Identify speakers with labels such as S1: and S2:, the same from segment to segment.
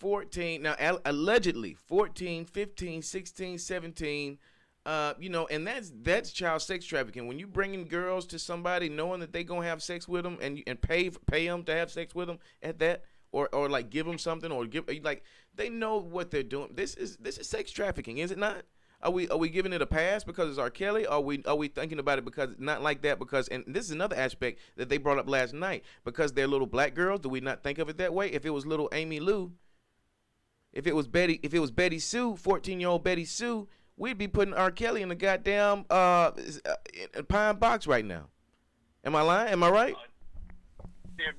S1: 14 now allegedly 14, 15, 16, 17. And that's child sex trafficking. When you bringing girls to somebody knowing that they gonna have sex with them and pay them to have sex with them at that, or like give them something, or give, like, they know what they're doing. This is sex trafficking, is it not? Are we giving it a pass because it's R. Kelly? Are we thinking about it because it's not like that? Because, and this is another aspect that they brought up last night, because they're little black girls. Do we not think of it that way? If it was little Amy Lou, if it was Betty Sue, 14-year-old Betty Sue, we'd be putting R. Kelly in the goddamn pine box right now. Am I lying? Am I right?
S2: He'd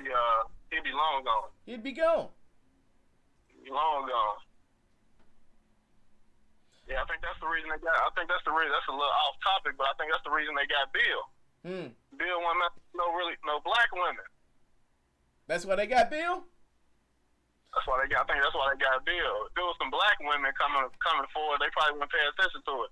S2: be long gone.
S1: He'd be gone.
S2: Long gone. Yeah, I think that's the reason they got. I think that's the reason. That's a little off topic, but I think that's the reason they got Bill. Bill wanted no black women.
S1: That's why they got Bill.
S2: That's why they got. I think that's why they got Bill. If there was some black women coming forward, they probably wouldn't pay attention to it.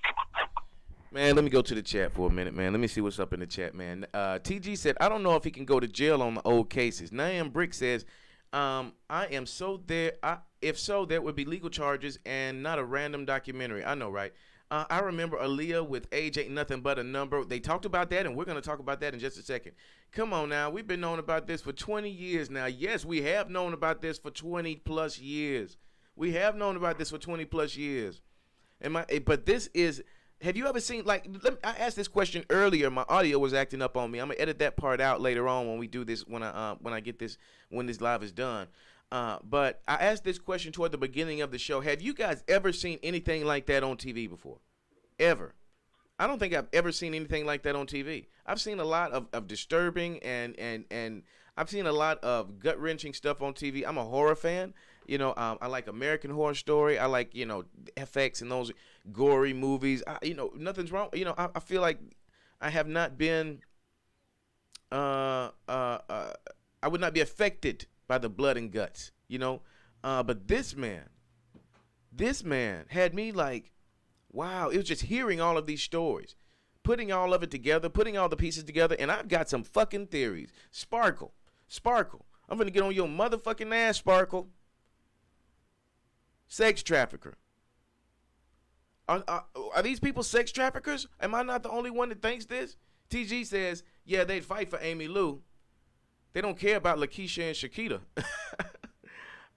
S1: Man, let me go to the chat for a minute, man. Let me see what's up in the chat, man. TG said, I don't know if he can go to jail on the old cases. Niam Brick says, I am so there. If so, there would be legal charges and not a random documentary. I know, right? I remember Aaliyah with Age Ain't Nothing But a Number. They talked about that, and we're going to talk about that in just a second. Come on now. We've been knowing about this for 20 years now. Yes, we have known about this for 20-plus years. We have known about this for 20-plus years. But this is... Have you ever seen, like, I asked this question earlier. My audio was acting up on me. I'm going to edit that part out later on when we do this, when this live is done. But I asked this question toward the beginning of the show. Have you guys ever seen anything like that on TV before? Ever? I don't think I've ever seen anything like that on TV. I've seen a lot of disturbing and I've seen a lot of gut-wrenching stuff on TV. I'm a horror fan. I like American Horror Story. I like, FX and those gory movies. Nothing's wrong. I feel like I have not been, I would not be affected by the blood and guts, But this man had me like, wow. It was just hearing all of these stories, putting all of it together, putting all the pieces together, and I've got some fucking theories. Sparkle. I'm going to get on your motherfucking ass, Sparkle. Sex trafficker. Are these people sex traffickers? Am I not the only one that thinks this? TG says, yeah, they'd fight for Amy Lou. They don't care about Lakeisha and Shakita.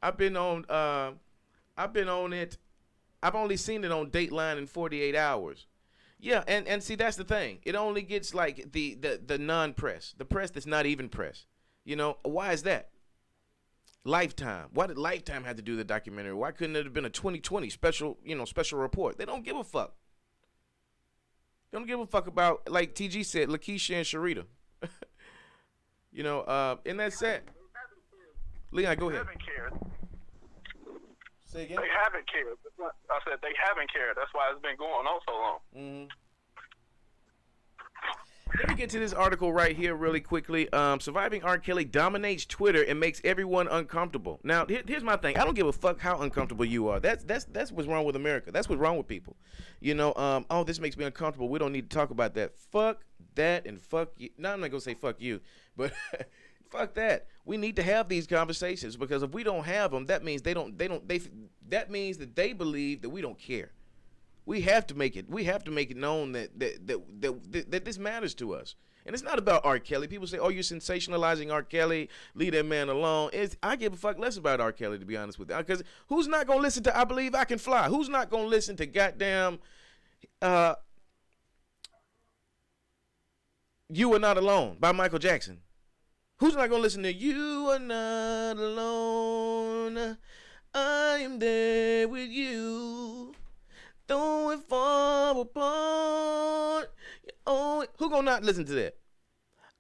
S1: I've been on it. I've only seen it on Dateline in 48 hours. Yeah, and see, that's the thing. It only gets like the non-press, the press that's not even press. Why is that? Lifetime. Why did Lifetime have to do the documentary? Why couldn't it have been a 2020 special report? They don't give a fuck. They don't give a fuck about, like TG said, Lakeisha and Sharita. And that's sad. Leon, go ahead.
S2: They haven't cared.
S1: Say again?
S2: They haven't cared. I said they haven't cared. That's why it's been going on so long.
S1: Mm-hmm. Let me get to this article right here really quickly. Surviving R. Kelly dominates Twitter and makes everyone uncomfortable. Now, here's my thing. I don't give a fuck how uncomfortable you are. That's what's wrong with America. That's what's wrong with people. This makes me uncomfortable. We don't need to talk about that. Fuck that and fuck you. No, I'm not going to say fuck you, but fuck that. We need to have these conversations, because if we don't have them, that means that means that they believe that we don't care. We have to make it known that this matters to us. And it's not about R. Kelly. People say, oh, you're sensationalizing R. Kelly. Leave that man alone. I give a fuck less about R. Kelly, to be honest with you. Because who's not going to listen to I Believe I Can Fly? Who's not going to listen to goddamn You Are Not Alone by Michael Jackson? Who's not going to listen to You Are Not Alone? I am there with you. Though it fall apart. Who gonna not listen to that?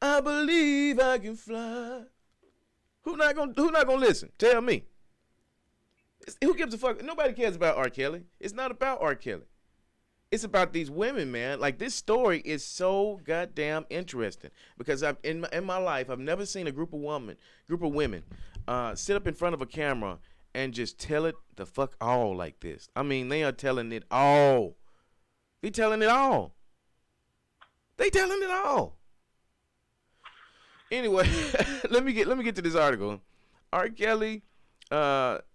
S1: I believe I can fly. Who not gonna listen? Tell me. Who gives a fuck? Nobody cares about R. Kelly. It's not about R. Kelly. It's about these women, man. Like, this story is so goddamn interesting, because in my life I've never seen a group of women sit up in front of a camera and just tell it the fuck all like this. I mean, they are telling it all. They telling it all. Anyway, let me get to this article. R. Kelly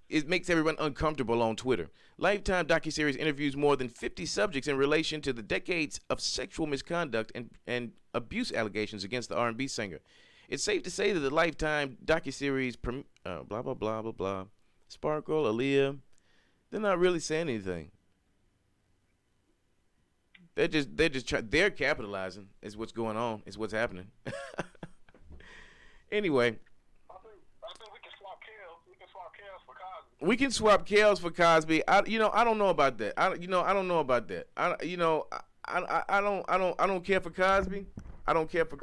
S1: it makes everyone uncomfortable on Twitter. Lifetime docuseries interviews more than 50 subjects in relation to the decades of sexual misconduct and abuse allegations against the R&B singer. It's safe to say that the Lifetime docuseries, blah blah blah blah blah, Sparkle, Aaliyah, they're not really saying anything. They're capitalizing. Is what's going on. Is what's happening. Anyway.
S2: I think we can swap Kels. We can swap Kels for Cosby.
S1: We can swap Kels for Cosby. I don't know about that. I don't know about that. I don't care for Cosby. I don't care for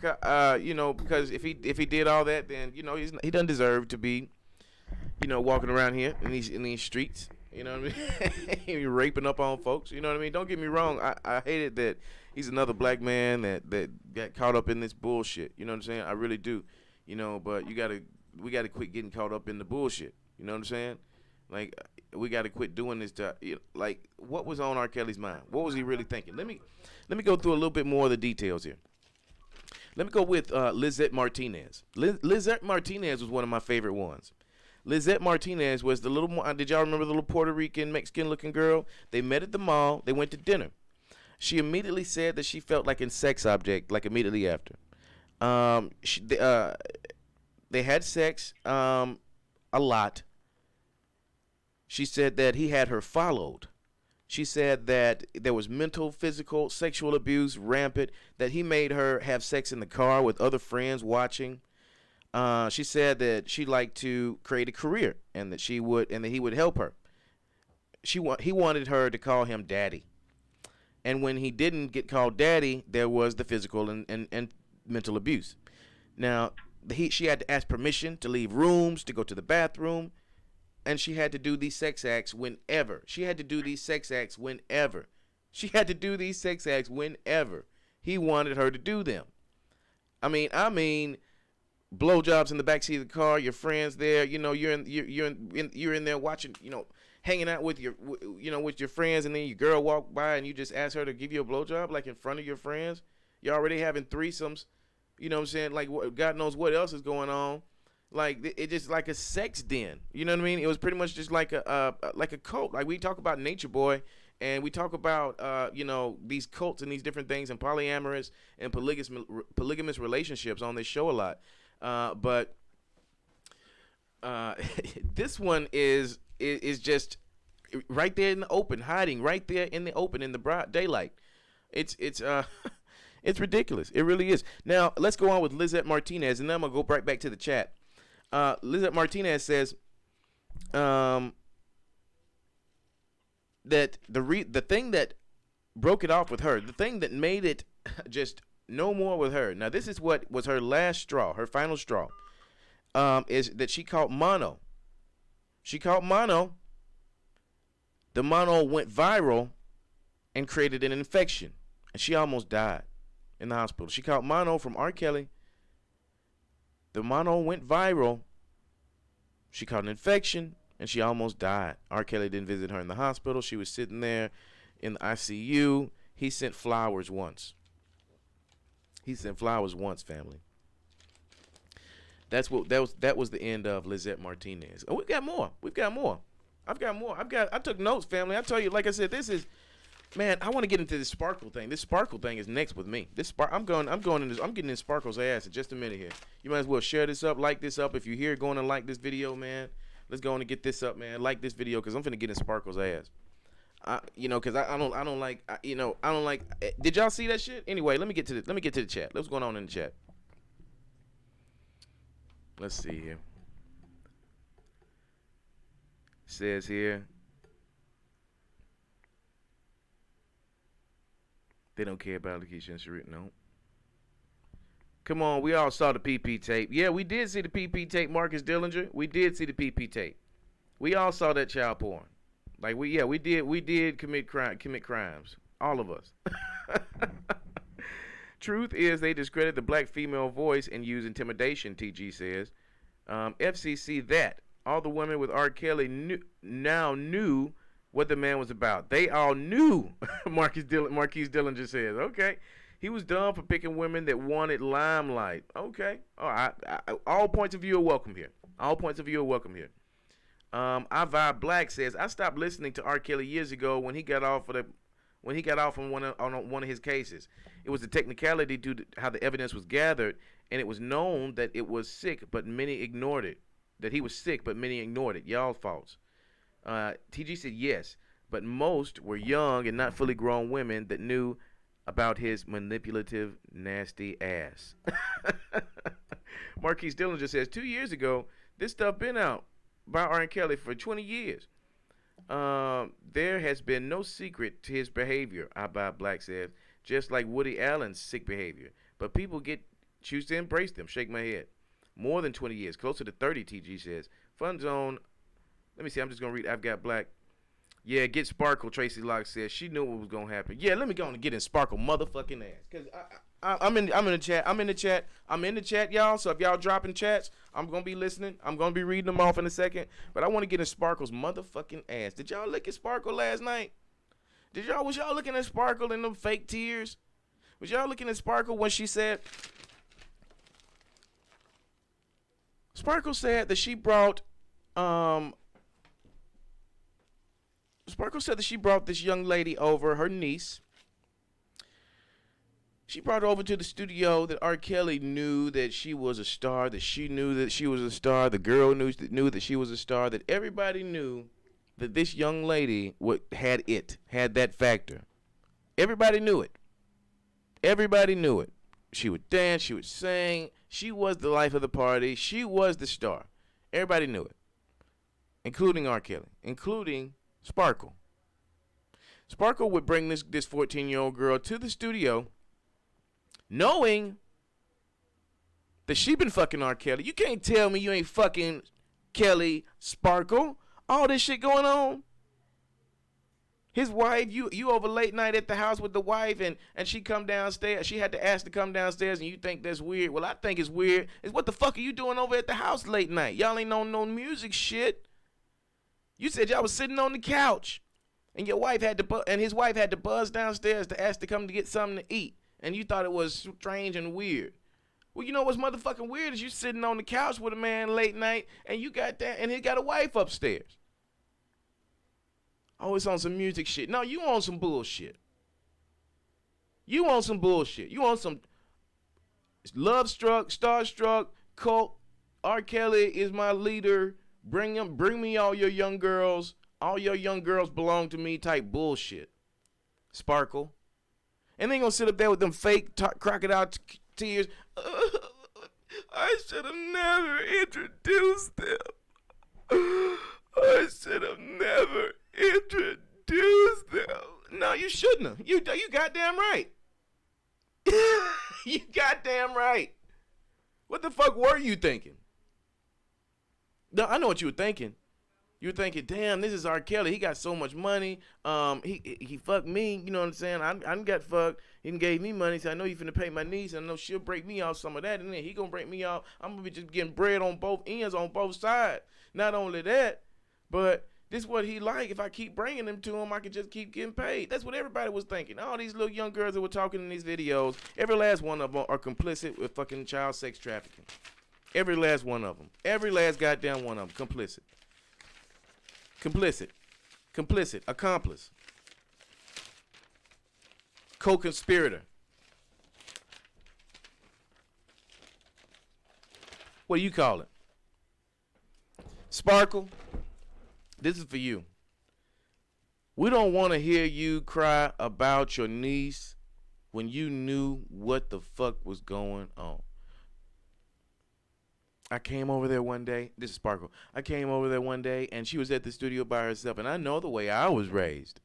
S1: because if he did all that, then he doesn't deserve to be, walking around here in these streets. You know what I mean? Raping up on folks. You know what I mean? Don't get me wrong. I hated that he's another black man that got caught up in this bullshit. You know what I'm saying? I really do. But we gotta quit getting caught up in the bullshit. You know what I'm saying? Like, we gotta quit doing this. Like, what was on R. Kelly's mind? What was he really thinking? Let me go through a little bit more of the details here. Let me go with Lisette Martinez. Lisette Martinez was one of my favorite ones. Lisette Martinez was the little. Did y'all remember the little Puerto Rican, Mexican-looking girl? They met at the mall. They went to dinner. She immediately said that she felt like a sex object, like immediately after. They had sex a lot. She said that he had her followed. She said that there was mental, physical, sexual abuse rampant, that he made her have sex in the car with other friends watching. She said that she liked to create a career and that he would help her. He wanted her to call him daddy. And when he didn't get called daddy, there was the physical and mental abuse. Now, she had to ask permission to leave rooms, to go to the bathroom, and she had to do these sex acts whenever. She had to do these sex acts whenever. He wanted her to do them. I mean, blowjobs in the backseat of the car, your friends there, you're in there watching, hanging out with your friends, and then your girl walk by and you just ask her to give you a blowjob, like in front of your friends. You're already having threesomes, you know what I'm saying? Like, God knows what else is going on. Like, it just like a sex den. You know what I mean? It was pretty much just like a cult. Like, we talk about Nature Boy, and we talk about these cults and these different things and polyamorous and polygamous relationships on this show a lot. But this one is just right there in the open, hiding right there in the open, in the broad daylight. It's it's ridiculous. It really is. Now let's go on with Lisette Martinez, and then I'm gonna go right back to the chat. Lisette Martinez says that the thing that broke it off with her, the thing that made it just no more with her. Now, this is what was her last straw, her final straw, is that she caught mono. She caught mono. The mono went viral and created an infection, and she almost died in the hospital. She caught mono from R. Kelly. The mono went viral. She caught an infection, and she almost died. R. Kelly didn't visit her in the hospital. She was sitting there in the ICU. He sent flowers once. Family. That was the end of Lisette Martinez. Oh, we've got more. I took notes, family. I tell you, like I said, this is, man, I want to get into this Sparkle thing. This Sparkle thing is next with me. I'm getting in Sparkle's ass in just a minute here. You might as well share this up, like this up. If you're here, going to like this video, man. Let's go on and get this up, man. Like this video, because I'm finna get in Sparkle's ass. Because I don't like. Did y'all see that shit? Anyway, let me get to the chat. What's going on in the chat? Let's see here. Says here, they don't care about the censor. No. Come on, we all saw the PP tape. Yeah, we did see the PP tape, Marcus Dillinger. We did see the PP tape. We all saw that child porn. Like, we did commit crimes. All of us. Truth is, they discredit the black female voice and use intimidation, TG says. FCC that. All the women with R. Kelly knew what the man was about. They all knew, Marquise Dillinger says. Okay. He was done for picking women that wanted limelight. Okay. All points of view are welcome here. I Vibe Black says I stopped listening to R. Kelly years ago when he got off on one of his cases. It was the technicality due to how the evidence was gathered, and it was known that it was sick, but many ignored it. That he was sick, but many ignored it. Y'all faults. TG said yes, but most were young and not fully grown women that knew about his manipulative, nasty ass. Marquise Dillinger says 2 years ago, this stuff been out by R. Kelly for 20 years. There has been no secret to his behavior, Abba Black says, just like Woody Allen's sick behavior. But people choose to embrace them. Shake my head. More than 20 years, closer to 30, TG says. Fun Zone, let me see, I'm just going to read I've Got Black. Yeah, get Sparkle, Tracy Locke says. She knew what was going to happen. Yeah, let me go on and get in Sparkle motherfucking ass. Because I'm in the chat. I'm in the chat, y'all. So if y'all dropping chats, I'm going to be listening. I'm going to be reading them off in a second. But I want to get in Sparkle's motherfucking ass. Did y'all look at Sparkle last night? Was y'all looking at Sparkle in them fake tears? Was y'all looking at Sparkle when she said... Sparkle said that she brought... Sparkle said that she brought this young lady over, her niece. She brought her over to the studio that R. Kelly knew that she was a star, that she knew that she was a star, the girl knew that she was a star, that everybody knew that this young lady had that factor. Everybody knew it. Everybody knew it. She would dance, she would sing, she was the life of the party, she was the star. Everybody knew it, including R. Kelly, including Sparkle. Sparkle would bring this 14-year-old girl to the studio knowing that she been fucking R. Kelly. You can't tell me you ain't fucking Kelly, Sparkle. All this shit going on. His wife, you over late night at the house with the wife and she come downstairs. She had to ask to come downstairs and you think that's weird. Well, I think it's weird. It's what the fuck are you doing over at the house late night? Y'all ain't on no music shit. You said y'all was sitting on the couch and his wife had to buzz downstairs to ask to come to get something to eat. And you thought it was strange and weird. Well, you know what's motherfucking weird is you sitting on the couch with a man late night and you got that and he got a wife upstairs. Oh, it's on some music shit. No, you on some bullshit. You on some bullshit. You on some love-struck, starstruck, cult. R. Kelly is my leader. Bring me all your young girls. All your young girls belong to me type bullshit. Sparkle. And they gonna sit up there with them fake crocodile tears. I should have never introduced them. I should have never introduced them. No, you shouldn't have. You goddamn right. You goddamn right. What the fuck were you thinking? No, I know what you were thinking. You were thinking, damn, this is R. Kelly. He got so much money. He fucked me. You know what I'm saying? I done got fucked. He done gave me money. So I know he finna pay my niece. And I know she'll break me off some of that. And then he gonna break me off. I'm gonna be just getting bread on both ends, on both sides. Not only that, but this is what he like. If I keep bringing them to him, I can just keep getting paid. That's what everybody was thinking. All these little young girls that were talking in these videos, every last one of them are complicit with fucking child sex trafficking. Every last one of them. Every last goddamn one of them. Complicit. Complicit. Complicit. Accomplice. Co-conspirator. What do you call it? Sparkle, this is for you. We don't want to hear you cry about your niece when you knew what the fuck was going on. I came over there one day. This is Sparkle. I came over there one day and she was at the studio by herself. And I know the way I was raised,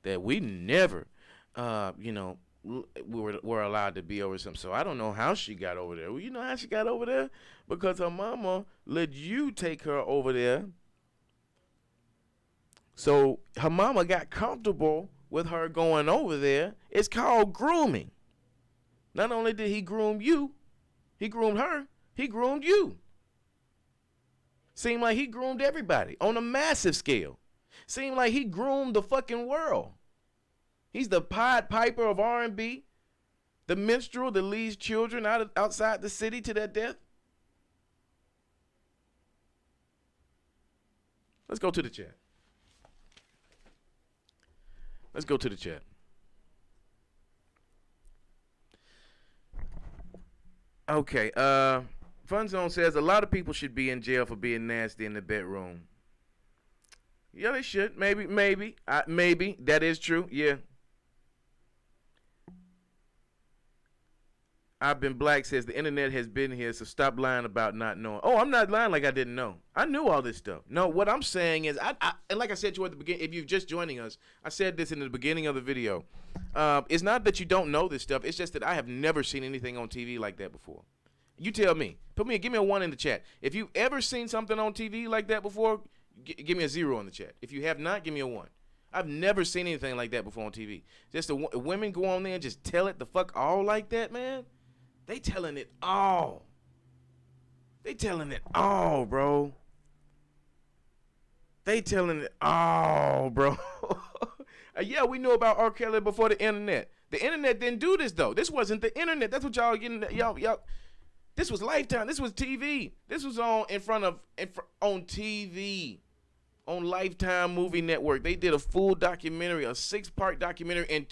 S1: that we never, were allowed to be over something. So I don't know how she got over there. Well, you know how she got over there? Because her mama let you take her over there. So her mama got comfortable with her going over there. It's called grooming. Not only did he groom you, he groomed her. He groomed you. Seemed like he groomed everybody on a massive scale. Seemed like he groomed the fucking world. He's the Pied Piper of R&B, the minstrel that leads children outside the city to their death. Let's go to the chat. Let's go to the chat. Okay. Fun Zone says a lot of people should be in jail for being nasty in the bedroom. Yeah, they should. Maybe. Maybe. That is true. Yeah. I've been black says the internet has been here, so stop lying about not knowing. Oh, I'm not lying like I didn't know. I knew all this stuff. No, what I'm saying is, and like I said to you at the beginning, if you're just joining us, I said this in the beginning of the video. It's not that you don't know this stuff. It's just that I have never seen anything on TV like that before. You tell me. Give me a 1 in the chat. If you've ever seen something on TV like that before, give me a 0 in the chat. If you have not, give me a 1. I've never seen anything like that before on TV. Just the women go on there and just tell it the fuck all like that, man. They telling it all. They telling it all, bro. They telling it all, bro. Yeah, we knew about R. Kelly before the internet. The internet didn't do this, though. This wasn't the internet. That's what y'all getting. Y'all. This was Lifetime. This was TV. This was on TV. On Lifetime Movie Network. They did a full documentary, a 6-part documentary, and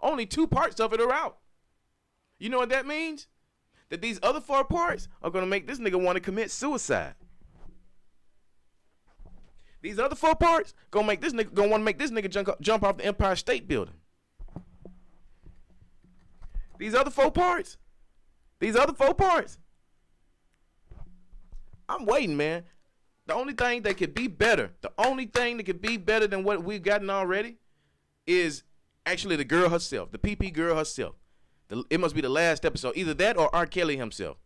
S1: only 2 parts of it are out. You know what that means? That these other 4 parts are going to make this nigga want to commit suicide. These other 4 parts going to want to make this nigga jump off the Empire State Building. These other 4 parts. I'm waiting, man. The only thing that could be better than what we've gotten already is actually the girl herself, the PP girl herself. It must be the last episode. Either that or R. Kelly himself.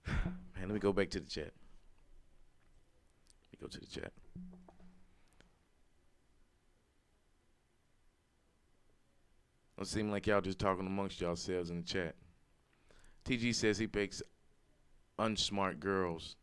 S1: Man, let me go back to the chat. It seems like y'all just talking amongst yourselves in the chat. TG says he picks unsmart girls.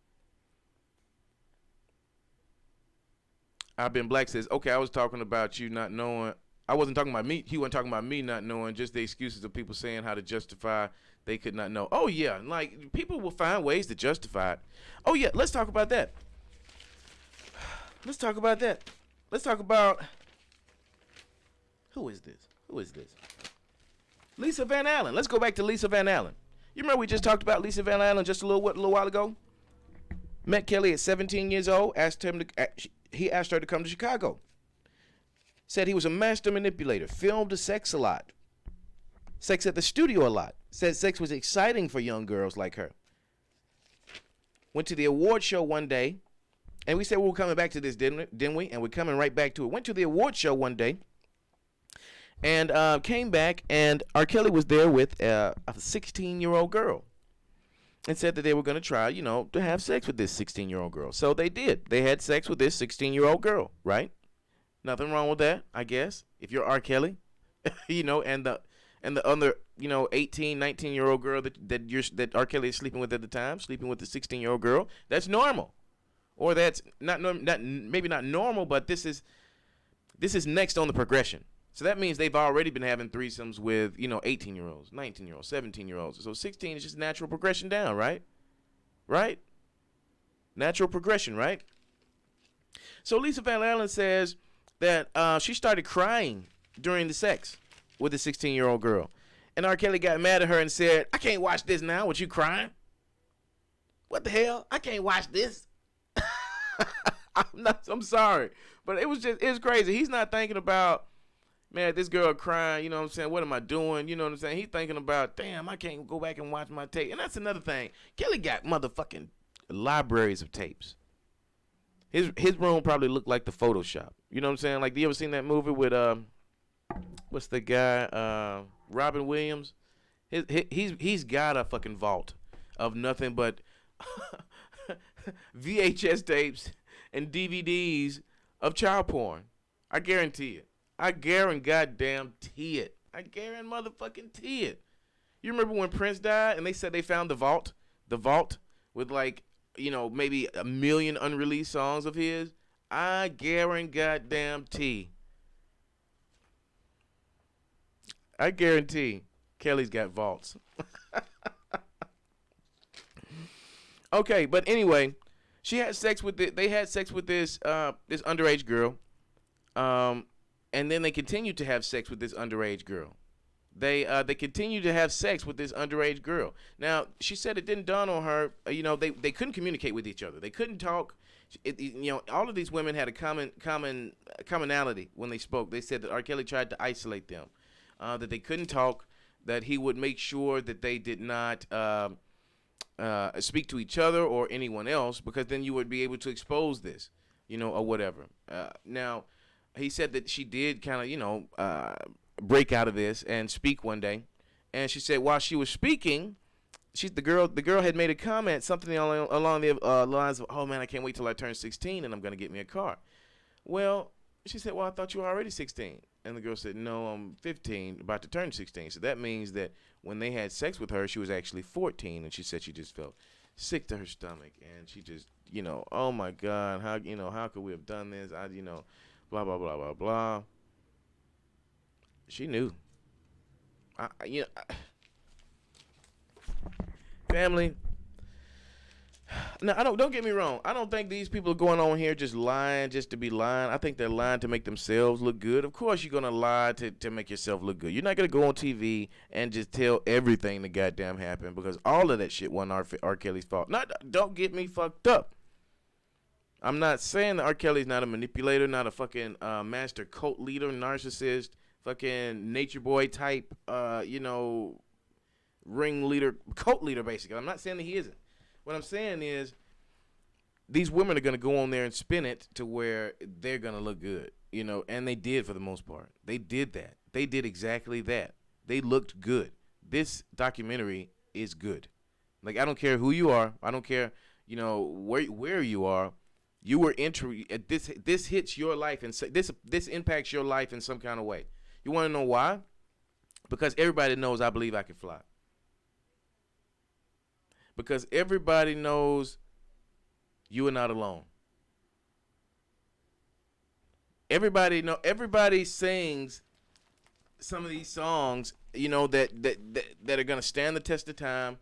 S1: I've been black says, okay, I was talking about you not knowing. I wasn't talking about me. He wasn't talking about me not knowing, just the excuses of people saying how to justify they could not know. Oh, yeah. Like, people will find ways to justify it. Oh, yeah. Let's talk about that. Let's talk about. Who is this? Lisa Van Allen. Let's go back to Lisa Van Allen. You remember we just talked about Lisa Van Allen just a little while ago? Met Kelly at 17 years old. He asked her to come to Chicago. Said he was a master manipulator, filmed the sex a lot. Sex at the studio a lot. Said sex was exciting for young girls like her. Went to the award show one day, and we said we were coming back to this, didn't we? And we're coming right back to it. Went to the award show one day, and came back, and R. Kelly was there with a 16-year-old girl. And said that they were going to try, to have sex with this 16-year-old girl. So they did. They had sex with this 16-year-old girl, right? Nothing wrong with that, I guess. If you're R. Kelly, and the other, 18, 19-year-old girl that R. Kelly is sleeping with at the time, sleeping with the 16-year-old girl, that's normal. Or that's maybe not normal, but this is next on the progression. So that means they've already been having threesomes with, 18-year-olds, 19-year-olds, 17-year-olds. So 16 is just natural progression down, right? Right? Natural progression, right? So Lisa Van Allen says that she started crying during the sex with the 16-year-old girl. And R. Kelly got mad at her and said, I can't watch this now with you crying. What the hell? I can't watch this. I'm sorry. But it's crazy. He's not thinking about, man, this girl crying, what am I doing? He's thinking about, damn, I can't go back and watch my tape. And that's another thing. Kelly got motherfucking libraries of tapes. His room probably looked like the Photoshop. You know what I'm saying? Like, you ever seen that movie with what's the guy? Robin Williams? He's got a fucking vault of nothing but VHS tapes and DVDs of child porn. I guarantee it. I guarantee it. You remember when Prince died and they said they found the vault with like, maybe 1 million unreleased songs of his? I guarantee Kelly's got vaults. Okay, but anyway, She had sex with they had sex with this this underage girl, and then they continued to have sex with this underage girl. They continued to have sex with this underage girl. Now she said it didn't dawn on her. They couldn't communicate with each other. They couldn't talk. All of these women had a commonality when they spoke. They said that R. Kelly tried to isolate them, that they couldn't talk, that he would make sure that they did not speak to each other or anyone else, because then you would be able to expose this, or whatever. Now, he said that she did kind of, break out of this and speak one day, and she said while she was speaking, the girl had made a comment, something along the lines of, "Oh man, I can't wait till I turn 16 and I'm gonna get me a car." Well, she said, "Well, I thought you were already 16." And the girl said, "No, I'm 15, about to turn 16." So that means that when they had sex with her, she was actually 14, and she said she just felt sick to her stomach, and she just, oh my God, how could we have done this? Blah blah blah blah blah. She knew. Family. Now, don't get me wrong. I don't think these people are going on here just lying just to be lying. I think they're lying to make themselves look good. Of course, you're gonna lie to make yourself look good. You're not gonna go on TV and just tell everything that goddamn happened, because all of that shit wasn't R. Kelly's fault. Don't get me fucked up. I'm not saying that R. Kelly's not a manipulator, not a fucking master cult leader, narcissist, fucking nature boy type, ringleader, cult leader, basically. I'm not saying that he isn't. What I'm saying is, these women are going to go on there and spin it to where they're going to look good, and they did for the most part. They did that. They did exactly that. They looked good. This documentary is good. Like, I don't care who you are. I don't care, where you are. You were this hits your life, and this impacts your life in some kind of way. You want to know why? Because everybody knows I believe I can fly. Because everybody knows you are not alone. Everybody sings some of these songs, that are gonna stand the test of time.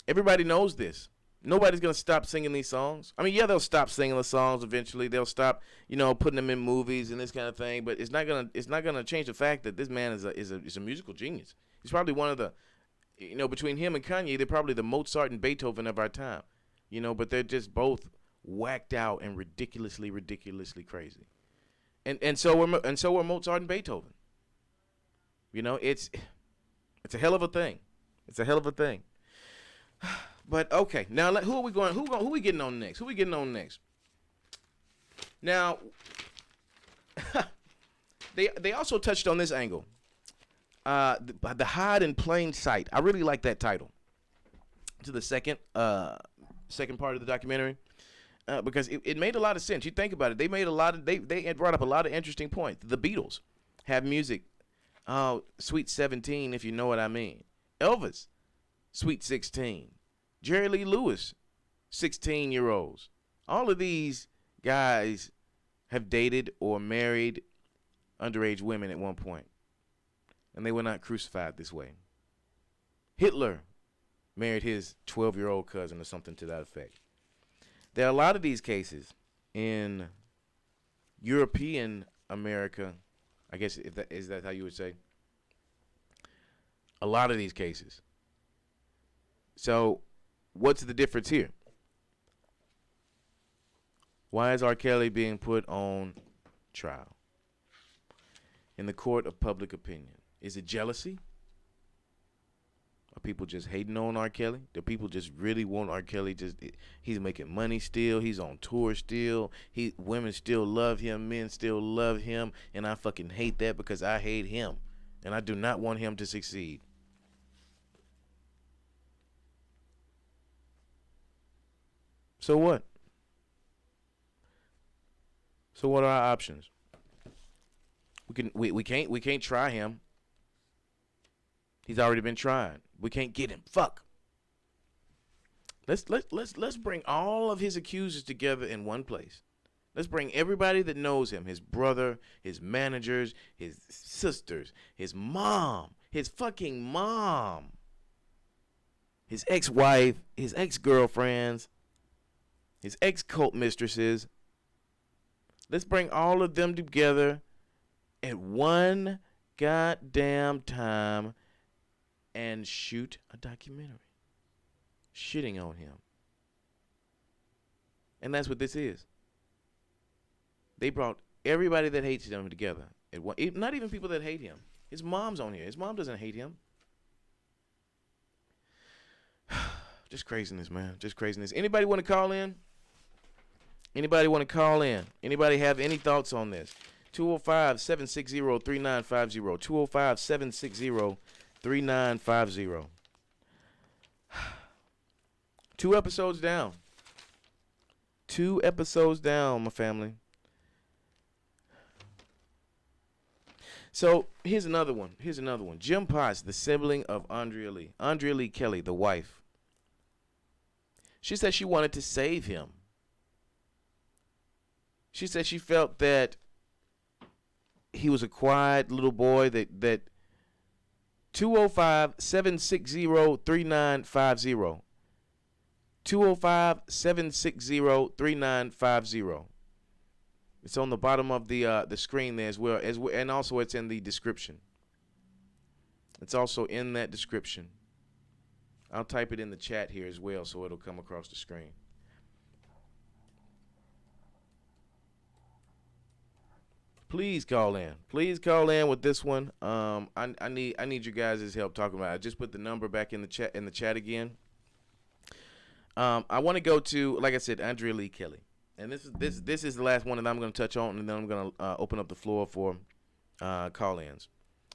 S1: Everybody knows this. Nobody's gonna stop singing these songs. I mean, yeah, they'll stop singing the songs eventually. They'll stop, putting them in movies and this kind of thing. But it's not gonna change the fact that this man is a musical genius. He's probably one of the, between him and Kanye, they're probably the Mozart and Beethoven of our time. But they're just both whacked out and ridiculously crazy. And so were Mozart and Beethoven. It's a hell of a thing. It's a hell of a thing. But okay, now who we getting on next? Who we getting on next? Now, they also touched on this angle. The hide in plain sight. I really like that title. To the second part of the documentary, because it made a lot of sense. You think about it. They had brought up a lot of interesting points. The Beatles have music. Oh, Sweet 17, if you know what I mean. Elvis, Sweet 16. Jerry Lee Lewis, 16-year-olds. All of these guys have dated or married underage women at one point, and they were not crucified this way. Hitler married his 12-year-old cousin or something to that effect. There are a lot of these cases in European America, I guess, is that how you would say? A lot of these cases. So, what's the difference here? Why is R. Kelly being put on trial in the court of public opinion? Is it jealousy? Are people just hating on R. Kelly? Do people just really want R. Kelly? He's making money still. He's on tour still. Women still love him. Men still love him. And I fucking hate that because I hate him. And I do not want him to succeed. So what? So what are our options? We can't try him. He's already been tried. We can't get him. Fuck. Let's bring all of his accusers together in one place. Let's bring everybody that knows him, his brother, his managers, his sisters, his mom, his fucking mom, his ex-wife, his ex-girlfriends, his ex-cult mistresses. Let's bring all of them together at one goddamn time and shoot a documentary shitting on him. And that's what this is. They brought everybody that hates him together. Not even people that hate him. His mom's on here. His mom doesn't hate him. Just craziness, man. Just craziness. Anybody want to call in? Anybody want to call in? Anybody have any thoughts on this? 205-760-3950. 205-760-3950. 2 episodes down. 2 episodes down, my family. So here's another one. Jim Potts, the sibling of Andrea Lee. Andrea Lee Kelly, the wife. She said she wanted to save him. She said she felt that he was a quiet little boy that 205-760-3950. 205-760-3950. It's on the bottom of the screen there as well, and also it's in the description. It's also in that description. I'll type it in the chat here as well so it'll come across the screen. Please call in. Please call in with this one. I need you guys' help talking about it. I just put the number back in the chat again. I want to go to, like I said, Andrea Lee Kelly. And this is the last one that I'm going to touch on, and then I'm going to open up the floor for call-ins.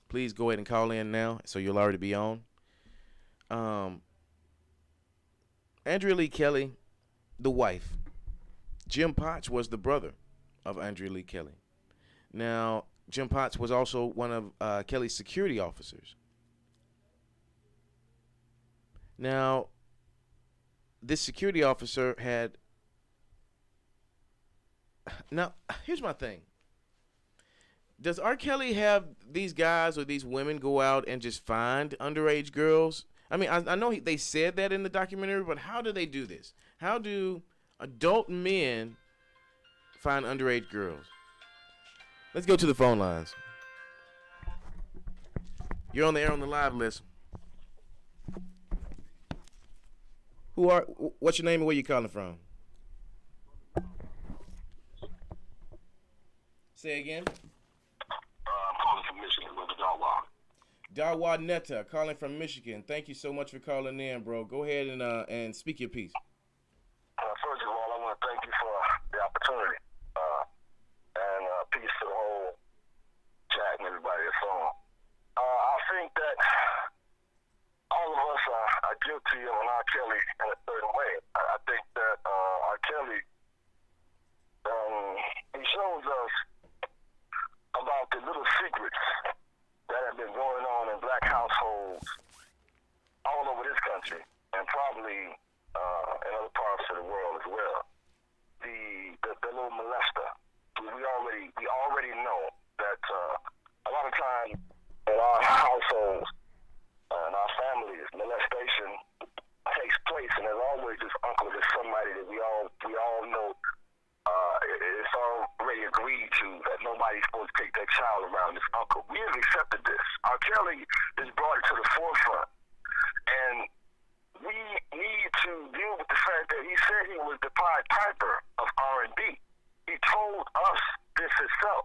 S1: Please go ahead and call in now, so you'll already be on. Andrea Lee Kelly, the wife. Jim Potts was the brother of Andrea Lee Kelly. Now, Jim Potts was also one of Kelly's security officers. Now, this security officer had... Now, here's my thing. Does R. Kelly have these guys or these women go out and just find underage girls? I mean, I know they said that in the documentary, but how do they do this? How do adult men find underage girls? Let's go to the phone lines. You're on the air on the live list. What's your name and where you calling from? Say again.
S2: I'm calling from Michigan, with Darwa.
S1: Darwa Netta, calling from Michigan. Thank you so much for calling in, bro. Go ahead and speak your piece.
S2: First of all, I want to thank you for the opportunity. And peace to the whole chat and everybody that's on. I think that all of us are guilty of R. Kelly in a certain way. I think that R. Kelly, he shows us about the little secrets that have been going on in black households all over this country and probably in other parts of the world as well. The little molester. We already know that a lot of times in our households and our families, molestation takes place, and there's always this uncle, there's somebody that we all know. It's already agreed to that nobody's supposed to take their child around this uncle. We have accepted this. R. Kelly has brought it to the forefront, and we need to deal with the fact that he said he was the Pied Piper of R&B. He told us this itself.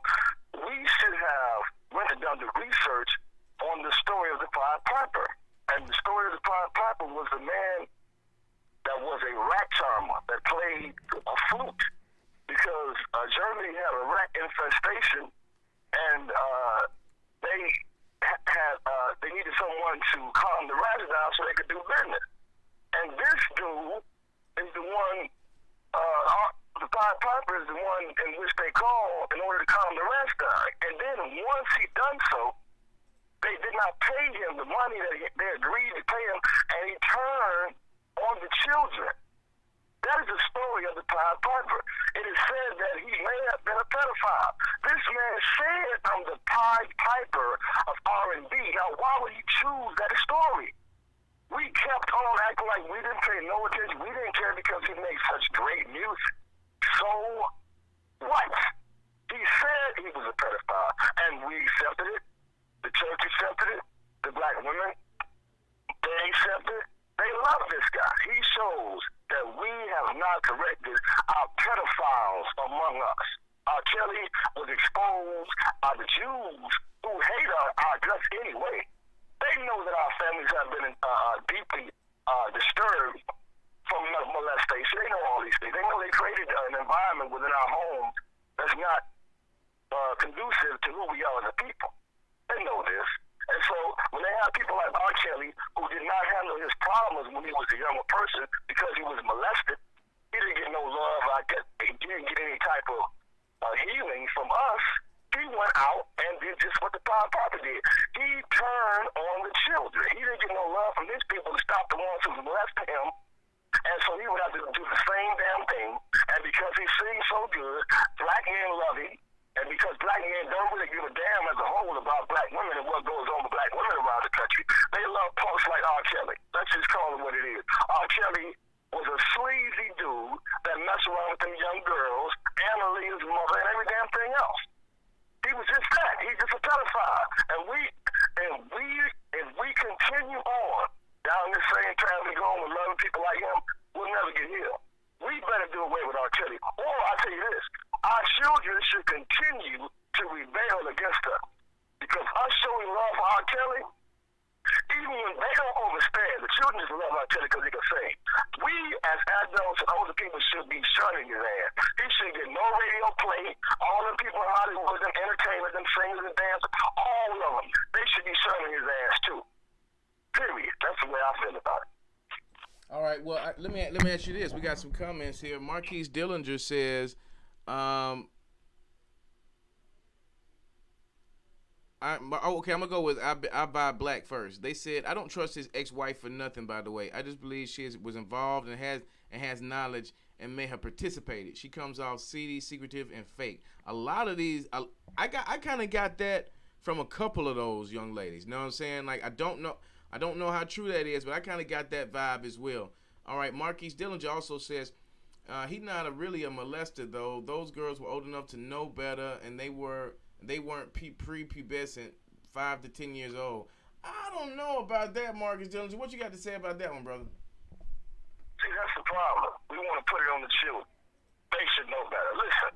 S2: We should have went and done the research on the story of the Pied Piper, and the story of the Pied Piper was a man that was a rat charmer that played a flute. Because Germany had a rat infestation, and they needed someone to calm the rats down so they could do business. And this dude is the one, the Pied Piper is the one in which they call in order to calm the rats down. And then once he done so, they did not pay him the money that they agreed to pay him, and he turned on the children. That is the story of the Pied Piper. It is said that he may have been a pedophile. This man said, "I'm the Pied Piper of R&B." Now, why would he choose that story? We kept on acting like we didn't pay no attention. We didn't care because he made such great music. So what? He said he was a pedophile, and we accepted it. The church accepted it. The black women, they accepted it. They love this guy. He shows that we have not corrected our pedophiles among us. R. Kelly was exposed. The Jews who hate our guts anyway, they know that our families have been deeply disturbed from molestation. They know all these things. They know they created an environment within our homes that's not conducive to who we are as a people. They know this. And so when they have people like R. Kelly who did not handle his problems when he was a younger person because he was molested, he didn't get no love. He didn't get any type of healing from us. He went out and did just what the Power Papa did. He turned on the children. He didn't get no love from his people to stop the ones who molested him. And so he would have to do the same damn thing. And because he sings so good, black men love him. And because black men don't really give a damn as a whole about black women and what goes on with black women around the country, they love punks like R. Kelly. Let's just call it what it is. R. Kelly was a sleazy dude that messed around with them young girls, Annalee's mother, and every damn thing else. He was just that. He's just a pedophile. And if we continue on down this same path we go with loving people like him, we'll never get healed. We better do away with R. Kelly. Or I'll tell you this, our children should continue to rebel against us. Because us showing love for R. Kelly, even when they don't understand, the children just love R. Kelly because they can sing. We as adults and older people should be shunning his ass. He shouldn't get no radio play. All the people in Hollywood, them entertainers, them singers and dancers, all of them, they should be shunning his ass too. Period. That's the way I feel about it.
S1: All right. Well, let me ask you this. We got some comments here. Marquise Dillinger says, okay, I'm gonna go with I buy black first. They said I don't trust his ex-wife for nothing. By the way, I just believe she was involved and has knowledge and may have participated. She comes off seedy, secretive, and fake. A lot of these, I kind of got that from a couple of those young ladies. You know what I'm saying? Like I don't know how true that is, but I kind of got that vibe as well. All right, Marquise Dillinger also says he's not really a molester though. Those girls were old enough to know better, and they weren't prepubescent, 5 to 10 years old. I don't know about that, Marcus Dillinger. What you got to say about that one, brother?
S2: See, that's the problem. We want to put it on the children. They should know better. Listen,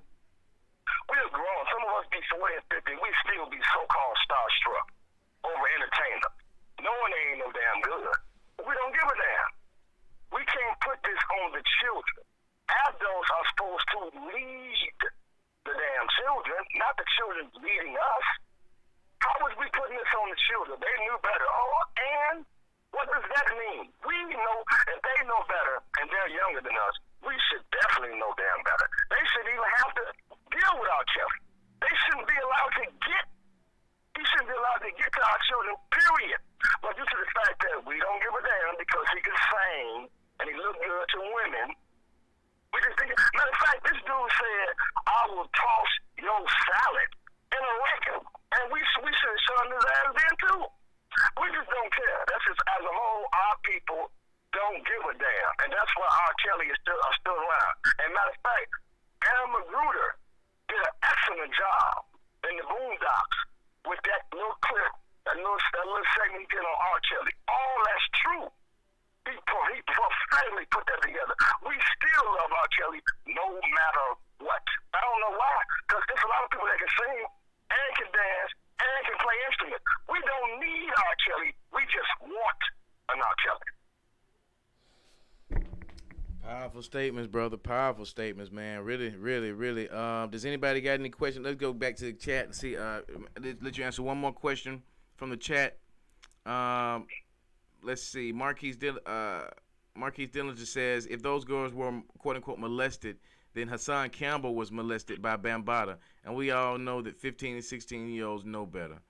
S2: we're grown. Some of us be 40 and 50. We still be so-called starstruck over entertainers. Knowing they ain't no damn good. We don't give a damn. We can't put this on the children. Adults are supposed to lead the damn children, not the children leading us. How was we putting this on the children? They knew better. Oh, and what does that mean? We know, if they know better and they're younger than us, we should definitely know damn better. They shouldn't even have to deal with our children. They shouldn't be allowed to get, he shouldn't be allowed to get to our children, period. But due to the fact that we don't give a damn because he can sing and he look good to women, we just think, matter of fact, this dude said, I will toss your salad in a record. And we should have shown his ass then too. We just don't care. That's just, as a whole, our people don't give a damn. And that's why R. Kelly is still around. And matter of fact, Aaron Magruder did an excellent job in the Boondocks with that little clip, that little segment he did on R. Kelly. All that's true. He prophetically put that together. We still love R. Kelly no matter what. I don't know why, because there's a lot of people that can sing and can dance and can play instruments. We don't need R. Kelly. We just want an R. Kelly.
S1: Powerful statements, brother. Powerful statements, man. Really, really, really. Does anybody got any questions? Let's go back to the chat and see. Let you answer one more question from the chat. Let's see. Marquise Dillinger says, if those girls were quote unquote molested, then Hassan Campbell was molested by Bambaataa, and we all know that 15 and 16-year-olds know better.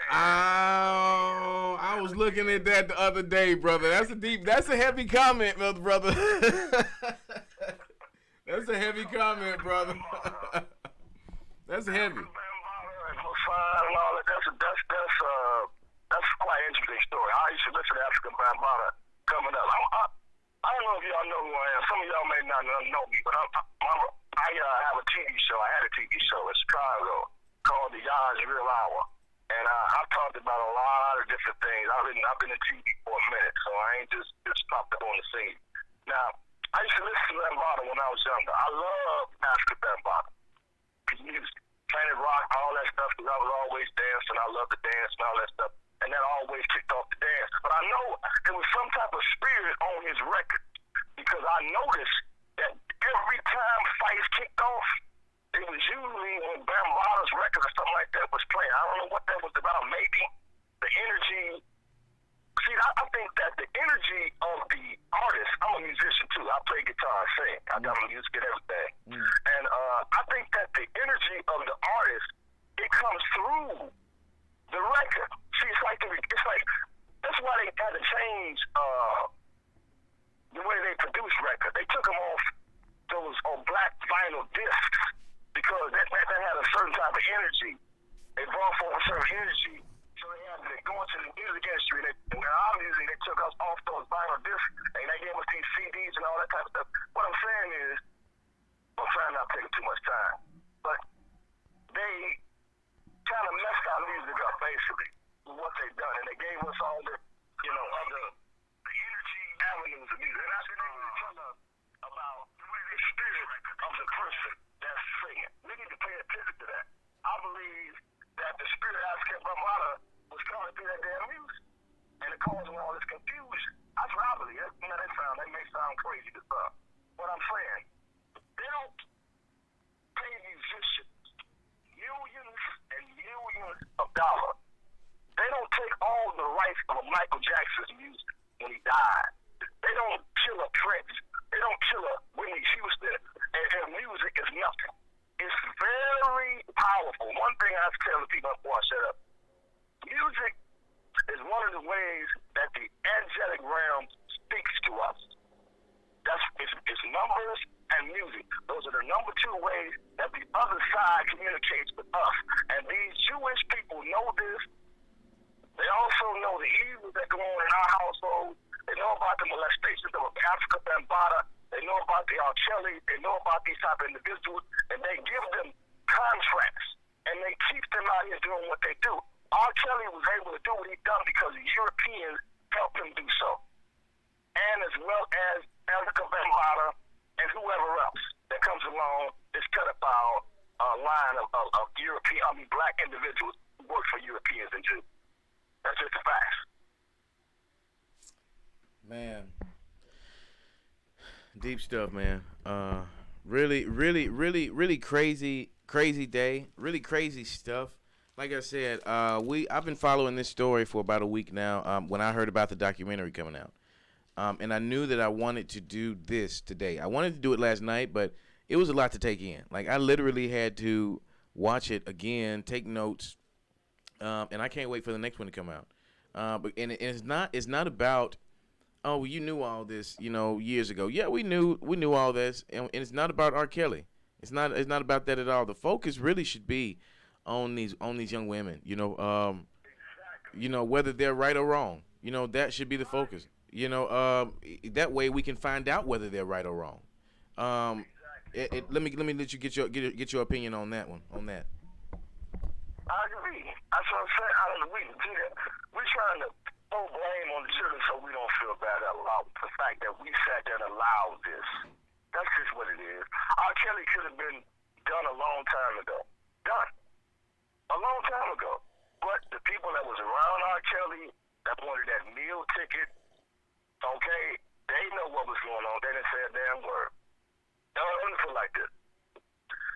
S1: I was looking at that the other day, brother. That's a heavy comment, brother. That's a heavy comment, brother. That's heavy.
S2: That's quite an interesting Bambaataa coming up. I don't know if y'all know who I am. Some of y'all may not know me, but I have a TV show. I had a TV show in Chicago called The Yard's Real Hour. And I've talked about a lot of different things. I've been in TV for a minute, so I ain't just popped up on the scene. Now, I used to listen to Bambaataa when I was younger. I love Master Bambaataa. His music, Planet Rock, all that stuff, because I was always dancing. I love to dance and all that stuff. And that always kicked off the dance. But I know there was some type of spirit on his record, because I noticed that every time fights kicked off, it was usually on Bambaataa's record or something like that was playing. I don't know what that was about. Maybe the energy. See, I think that the energy of the artist, I'm a musician too. I play guitar, I sing. I got my music and everything. And I think that the energy of the artist, it comes through the record. See, it's like that's why they had to change the way they produce records. They took them off those black vinyl discs because that had a certain type of energy. They brought forth a certain energy, so they had to go into the music industry. And obviously they took us off those vinyl discs and they gave us these CDs and all that type of stuff. What I'm saying is, I'm trying not to take too much time, but they kind of messed our music up basically with what they've done, and they gave us all the, other the energy avenues of music. And I've been able to tell us about the spirit of the person that's singing. We need to pay attention to that. I believe that the spirit has kept Bambaataa was coming through that damn music, and it caused all this confusion. That's what I believe. That may sound crazy to some. What I'm saying, they don't pay musicians millions and millions of dollars. They don't take all the rights of Michael Jackson's music when he died. They don't kill a Prince. They don't kill a Whitney Houston. And music is nothing. It's very powerful. One thing I have to tell the people before I shut up, music is one of the ways that the angelic realm speaks to us. It's numbers and music. Those are the number two ways that the other side communicates with us. And these Jewish people know this. They also know the evils that go on in our household. They know about the molestations of Africa Bambaataa. They know about the R. Kelly. They know about these type of individuals. And they give them contracts. And they keep them out here doing what they do. R. Kelly was able to do what he done because the Europeans helped him do so. And as well as Africa Bambaataa and whoever else that comes along is pedophile line of black individuals who work for Europeans and Jews. That's just the facts.
S1: Man, deep stuff, man. Really crazy day. Really crazy stuff. Like I said, I've been following this story for about a week now. When I heard about the documentary coming out, and I knew that I wanted to do this today. I wanted to do it last night, but it was a lot to take in. Like I literally had to watch it again, take notes, and I can't wait for the next one to come out. But it's not about, oh, you knew all this, years ago. Yeah, we knew all this, and it's not about R. Kelly. It's not about that at all. The focus really should be on these young women. Whether they're right or wrong. That should be the focus. That way we can find out whether they're right or wrong. Let me let you get your opinion on that one. On that.
S2: I agree. That's what I'm saying. I don't agree. We're trying to throw blame on the children so we don't feel bad about the fact that we sat there and allowed this. That's just what it is. R. Kelly could have been done a long time ago. Done. A long time ago. But the people that was around R. Kelly that wanted that meal ticket, okay, they know what was going on. They didn't say a damn word. They don't feel like this.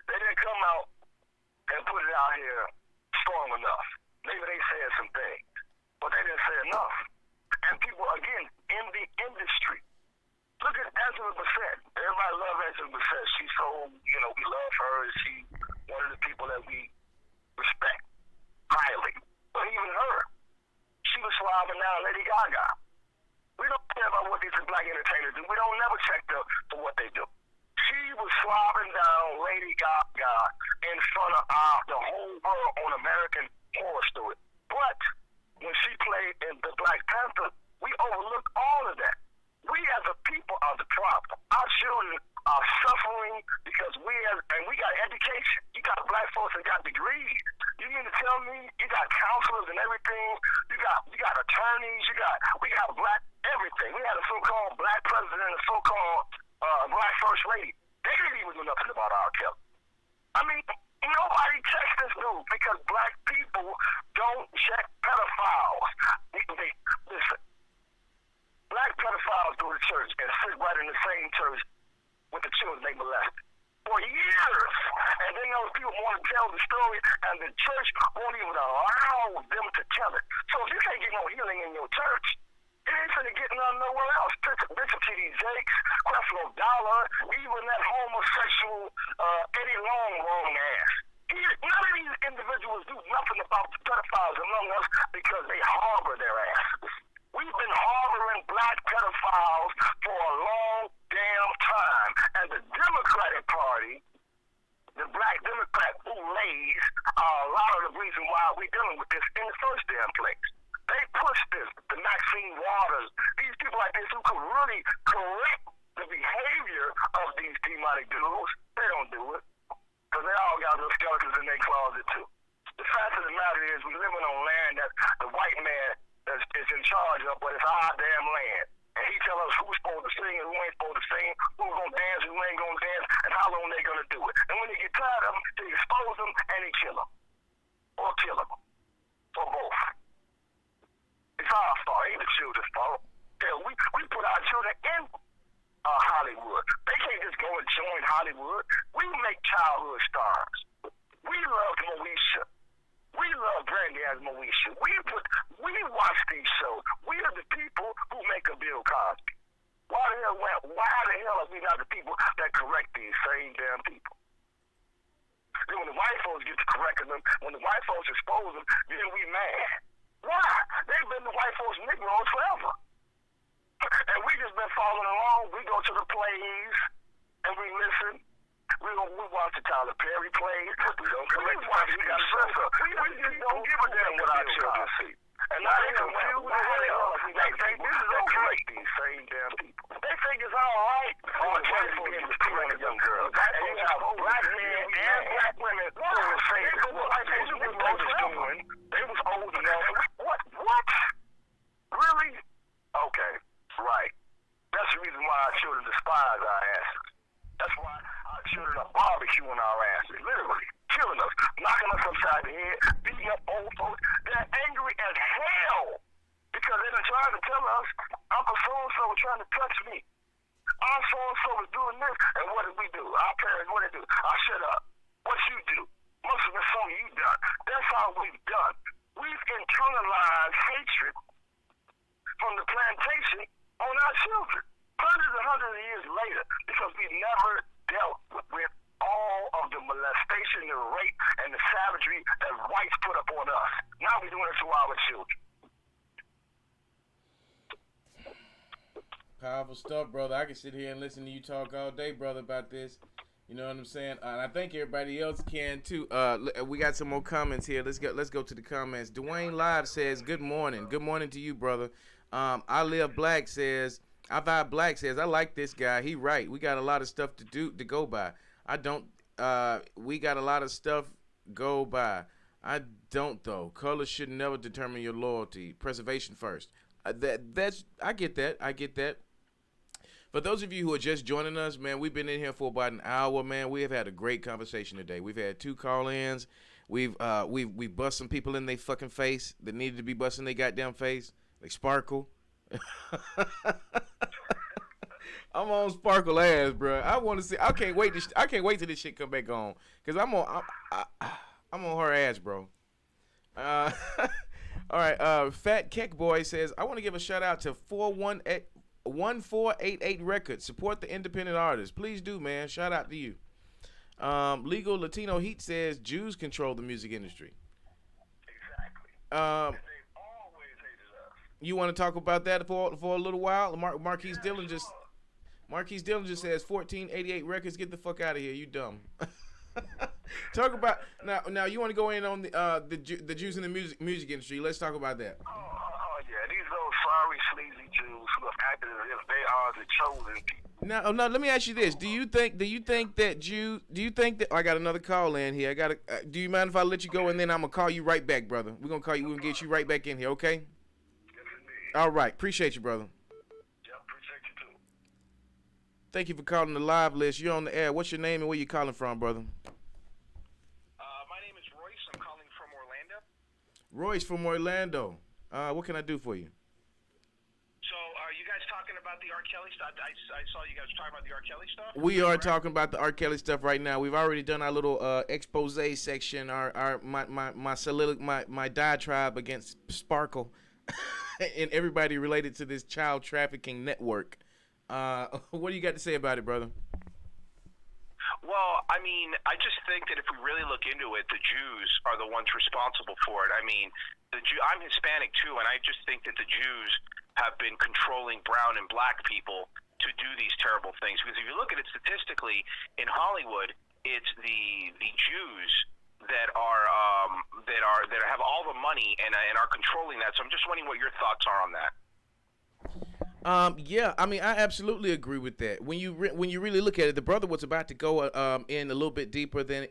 S2: They didn't come out and put it out here strong enough. Maybe they said some things, but they didn't say enough. And people, again, in the industry, look at Angela Bassett. Everybody loves Angela Bassett. She's so, we love her. She's one of the people that we respect highly. But even her, she was slobbing down Lady Gaga. We don't care about what these black entertainers do. We don't never check them for what they do. She was slobbing down Lady Gaga in front of the whole world on American Horror Story. But when she played in the Black Panther, we overlook all of that. We as a people are the problem. Our children are suffering because we got education. You got black folks that got degrees. You mean to tell me you got counselors and everything? You got attorneys. We got black everything. We had a so-called black president, a so-called black first lady. They didn't even do nothing about our Kelly. I mean, nobody checks this dude because black people don't check pedophiles. Listen, black pedophiles go to church and sit right in the same church with the children they molested for years. And then those people want to tell the story, and the church won't even allow them to tell it. So if you can't get no healing in your church, it ain't finna get none nowhere else. Bishop T.D. Jakes, Creflo Dollar, even that homosexual Eddie Long ass. None of these individuals do nothing about the pedophiles among us because they harbor their asses. We've been harboring black pedophiles for a long damn time. And the Democratic Party, the black Democrat boulets, are a lot of the reason why we're dealing with this in the first damn place. They push this, the Maxine Waters, these people like this who could really correct the behavior of these demonic dudes. They don't do it. Because they all got those skeletons in their closet too. The fact of the matter is we living on land that the white man is in charge of, but it's our damn land. And he tell us who's supposed to sing and who ain't supposed to sing, who's gonna dance and who ain't gonna dance, and how long they gonna do it. And when they get tired of them, they expose them and they kill them. Or kill them. Or both. It's our fault, ain't the children's fault. Yeah, we put our children in Hollywood. They can't just go and join Hollywood. We make childhood stars. We love Moesha. We love Brandy as Moesha. We watch these shows. We are the people who make a Bill Cosby. Why the hell are we not the people that correct these same damn people? Then when the white folks get to correcting them, when the white folks expose them, then we mad. Why? They've been the white folks Negroes forever. And we just been following along. We go to the plays and we listen. We watch the Tyler Perry plays. We don't collect watch. We got censor. We just don't give a damn what our children see. And now they confused as hell. They think this is okay. These same damn people. They think it's all right. All the white folks is stealing a young girl. And you have black men and black women who are saying what white folks was doing. They was old enough. What? Really? Okay. Right. That's the reason why our children despise our asses. That's why our children are barbecuing our asses, literally killing us, knocking us upside the head, beating up old folks. They're angry as hell because they've been trying to tell us Uncle so-and-so was trying to touch me. Aunt so-and-so was doing this, and what did we do? Our parents, what did they do? I shut up. What you do? Must have been something you done. That's how we've done. We've internalized hatred from the plantation on our children, hundreds and hundreds of years later, because we never dealt with all of the molestation, the rape, and the savagery that whites put up on us. Now we're doing it to our children.
S1: Powerful stuff, brother. I can sit here and listen to you talk all day, brother, about this. You know what I'm saying? And I think everybody else can too. We got some more comments here. Let's go to the comments. Dwayne Live says, "Good morning. Good morning to you, brother." I Live Black says, I Vibe Black says, I like this guy. He right. We got a lot of stuff to go by. I don't. We got a lot of stuff go by. I don't though. Color should never determine your loyalty. Preservation first. I get that. I get that. For those of you who are just joining us, man, we've been in here for about an hour, man. We have had a great conversation today. We've had 2 call-ins. We've bust some people in their fucking face that needed to be busting their goddamn face. Like Sparkle. I'm on Sparkle ass, bro. I want to see. I can't wait till this shit come back on, cause I'm on her ass, bro. All right. Fat Keck Boy says, I want to give a shout out to 1488 Records. Support the independent artists. Please do, man. Shout out to you. Legal Latino Heat says Jews control the music industry.
S2: Exactly.
S1: You want to talk about that for a little while? Marquise Dillon just says 1488 Records. Get the fuck out of here. You dumb. Talk about now. You want to go in on the Jews in the music industry? Let's talk about that.
S2: Oh yeah, these little sorry, sleazy Jews who have acted as if they are the chosen people.
S1: Now, let me ask you this: Do you think that I got another call in here? Do you mind if I let you go and then I'm gonna call you right back, brother? We're gonna call you. We're gonna get you right back in here, okay?
S2: Yes, indeed.
S1: All right, appreciate you, brother.
S2: Yeah, appreciate you too.
S1: Thank you for calling the live list. You're on the air. What's your name and where you calling from, brother?
S2: My name is Royce. I'm calling from Orlando.
S1: Royce from Orlando. What can I do for you?
S2: So, are you guys talking about the R. Kelly stuff? I saw you guys talking about the R. Kelly stuff.
S1: We are talking about the R. Kelly stuff right now. We've already done our little expose section, my diatribe against Sparkle and everybody related to this child trafficking network. What do you got to say about it, brother?
S2: Well, I mean, I just think that if we really look into it, the Jews are the ones responsible for it. I mean, I'm Hispanic too, and I just think that the Jews have been controlling brown and black people to do these terrible things. Because if you look at it statistically, in Hollywood, it's the Jews that have all the money and are controlling that. So I'm just wondering what your thoughts are on that.
S1: Yeah, I mean, I absolutely agree with that. When you really look at it, the brother was about to go in a little bit deeper than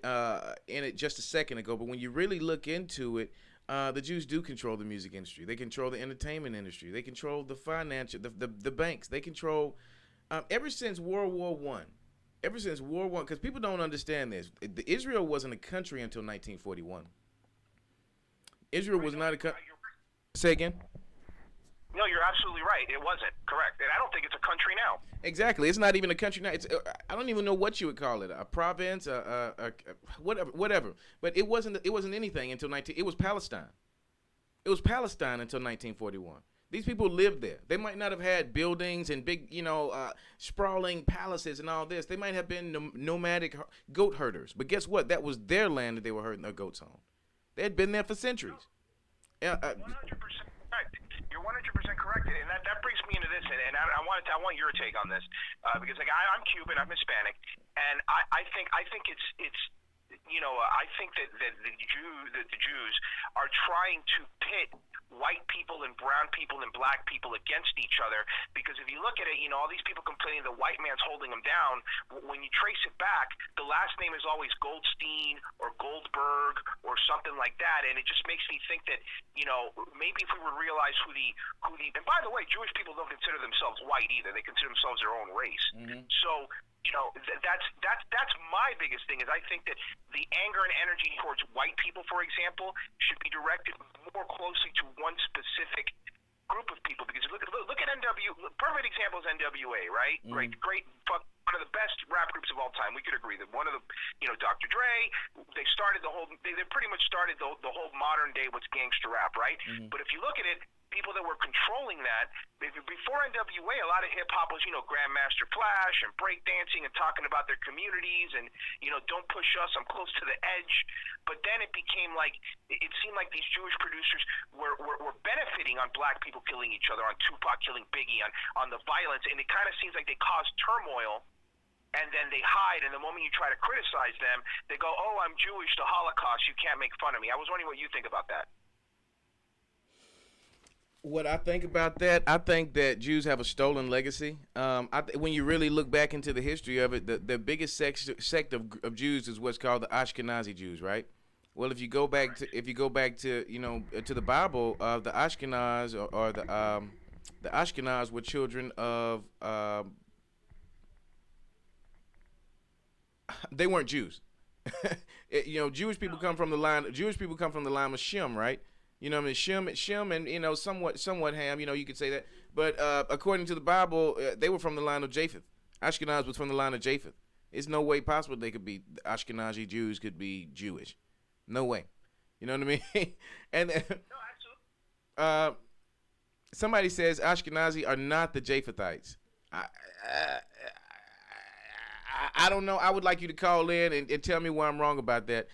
S1: in it just a second ago. But when you really look into it, the Jews do control the music industry. They control the entertainment industry. They control the financial, the banks. They control ever since World War I. Ever since World War I, because people don't understand this. Israel wasn't a country until 1941. Israel was not a country. Say again.
S2: No, you're absolutely right. It wasn't correct, and I don't think it's a country now.
S1: Exactly, it's not even a country now. It's I don't even know what you would call it, a province, whatever. But it wasn't anything until 19. It was Palestine. It was Palestine until 1941. These people lived there. They might not have had buildings and big, sprawling palaces and all this. They might have been nomadic goat herders. But guess what? That was their land that they were herding their goats on. They had been there for centuries.
S2: 100% correct. You're 100% correct, and that brings me into this, and I want your take on this because I'm Cuban, I'm Hispanic, and I think it's I think that the Jews are trying to pit white people and brown people and black people against each other, because if you look at it, all these people complaining the white man's holding them down. When you trace it back, the last name is always Goldstein or Goldberg or something like that, and it just makes me think that maybe if we would realize who the and by the way, Jewish people don't consider themselves white either. They consider themselves their own race. Mm-hmm. So that's my biggest thing, is I think that the anger and energy towards white people, for example, should be directed more closely to one specific group of people. Because look at perfect example is NWA, right? Mm. Great, one of the best rap groups of all time. We could agree that one of the, Dr. Dre, they pretty much started the whole modern day what's gangster rap, right? Mm-hmm. But if you look at it, people that were controlling that, before NWA, a lot of hip-hop was, Grandmaster Flash and breakdancing and talking about their communities and, don't push us, I'm close to the edge. But then it became like, it seemed like these Jewish producers were benefiting on black people killing each other, on Tupac killing Biggie, on the violence, and it kind of seems like they caused turmoil, and then they hide, and the moment you try to criticize them, they go, oh, I'm Jewish, the Holocaust, you can't make fun of me. I was wondering what you think about that.
S1: What I think about that, I think that Jews have a stolen legacy. When you really look back into the history of it, the biggest sect of Jews is what's called the Ashkenazi Jews, right? Well, if you go back to to the Bible, the Ashkenaz or the Ashkenaz were children of they weren't Jews. Jewish people come from the line of Shem, right? You know what I mean? Shem and, somewhat Ham, you could say that. But according to the Bible, they were from the line of Japheth. Ashkenaz was from the line of Japheth. It's no way possible they could be, Ashkenazi Jews could be Jewish. No way. You know what I mean? And
S2: no, absolutely.
S1: Somebody says Ashkenazi are not the Japhethites. I don't know. I would like you to call in and tell me where I'm wrong about that.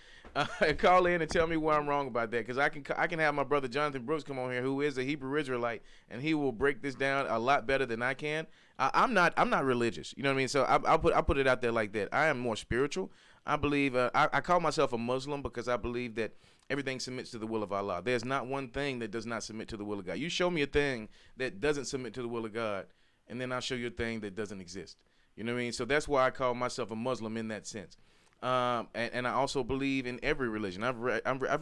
S1: Call in and tell me where I'm wrong about that, because I can have my brother Jonathan Brooks come on here, who is a Hebrew Israelite, and he will break this down a lot better than I can. I'm not religious, you know what I mean? So I'll put it out there like that. I am more spiritual. I believe I call myself a Muslim because I believe that Everything submits to the will of Allah. There's not one thing that does not submit to the will of God. You show me a thing that doesn't submit to the will of God, and then I'll show you a thing that doesn't exist. You know what I mean? So that's why I call myself a Muslim in that sense. And I also believe in every religion. I've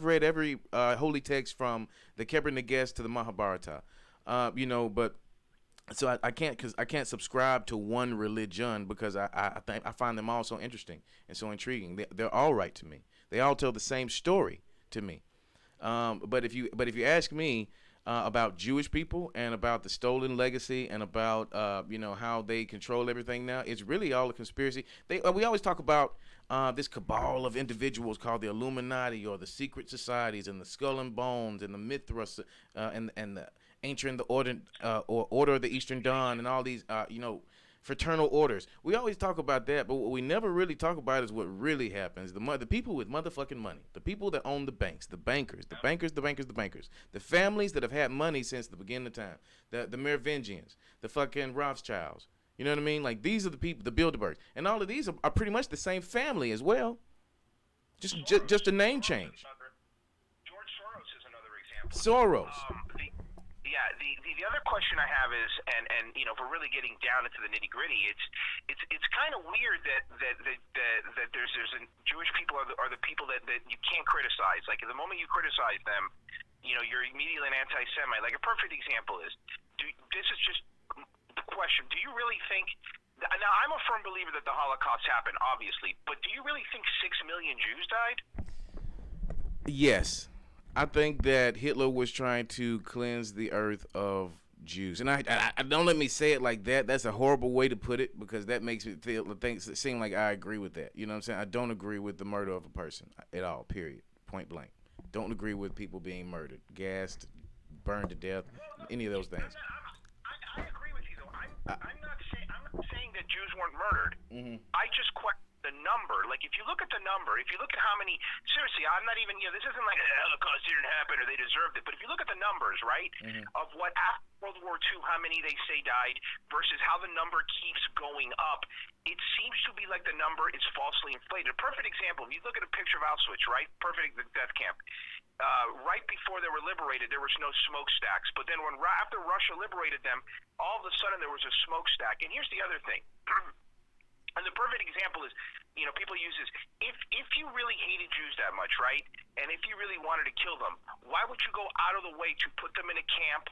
S1: read every holy text from the Kebra Nagast to the Mahabharata. But so I can't subscribe to one religion because I find them all so interesting and so intriguing. They're all right to me. They all tell the same story to me. But if you ask me about Jewish people and about the stolen legacy and about how they control everything now, it's really all a conspiracy. We always talk about this cabal of individuals called the Illuminati or the secret societies and the Skull and Bones and the Mithras and the Ancient Order or Order of the Eastern Dawn and all these fraternal orders. We always talk about that, but what we never really talk about is what really happens. The people with motherfucking money, the people that own the banks, the bankers, the families that have had money since the beginning of time, the Merovingians, the fucking Rothschilds. You know what I mean? Like, these are the people, the Bilderbergs, and all of these are pretty much the same family as well. Just a name change.
S2: George Soros is another example.
S1: Soros.
S2: The other question I have is, and if we're really getting down into the nitty gritty, it's kind of weird that there's Jewish people are the people that you can't criticize. Like, the moment you criticize them, you're immediately an anti-Semite. Like, a perfect example is, this is just the question: do you really think? Now, I'm a firm believer that the Holocaust happened, obviously, but do you really think 6 million Jews died?
S1: Yes. I think that Hitler was trying to cleanse the earth of Jews, and I don't let me say it like that. That's a horrible way to put it because that makes me seem like I agree with that. You know what I'm saying? I don't agree with the murder of a person at all. Period. Point blank. Don't agree with people being murdered, gassed, burned to death, any of those things.
S2: I agree with you though. I'm not saying that Jews weren't murdered.
S1: Mm-hmm.
S2: I just question the number. Like, if you look at the number, if you look at how many, seriously, I'm not even, this isn't like the Holocaust didn't happen or they deserved it, but if you look at the numbers, right, of what after World War II, how many they say died versus how the number keeps going up, it seems to be like the number is falsely inflated. A perfect example, if you look at a picture of Auschwitz, right, the death camp, right before they were liberated, there was no smokestacks, but then after Russia liberated them, all of a sudden there was a smokestack. And here's the other thing. And the perfect example is, people use this. If you really hated Jews that much, right, and if you really wanted to kill them, why would you go out of the way to put them in a camp,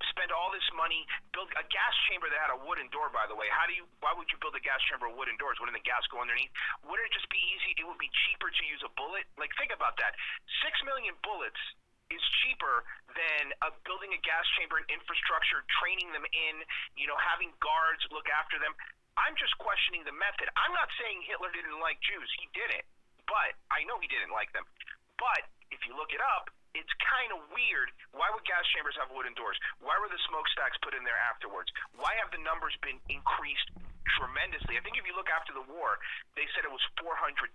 S2: spend all this money, build a gas chamber that had a wooden door, by the way? Why would you build a gas chamber with wooden doors? Wouldn't the gas go underneath? Wouldn't it just be easy? It would be cheaper to use a bullet. Like, think about that. 6 million bullets is cheaper than building a gas chamber and infrastructure, training them in, having guards look after them. I'm just questioning the method. I'm not saying Hitler didn't like Jews. He didn't. But I know he didn't like them. But if you look it up, it's kind of weird. Why would gas chambers have wooden doors? Why were the smokestacks put in there afterwards? Why have the numbers been increased tremendously? I think if you look after the war, they said it was 400,000,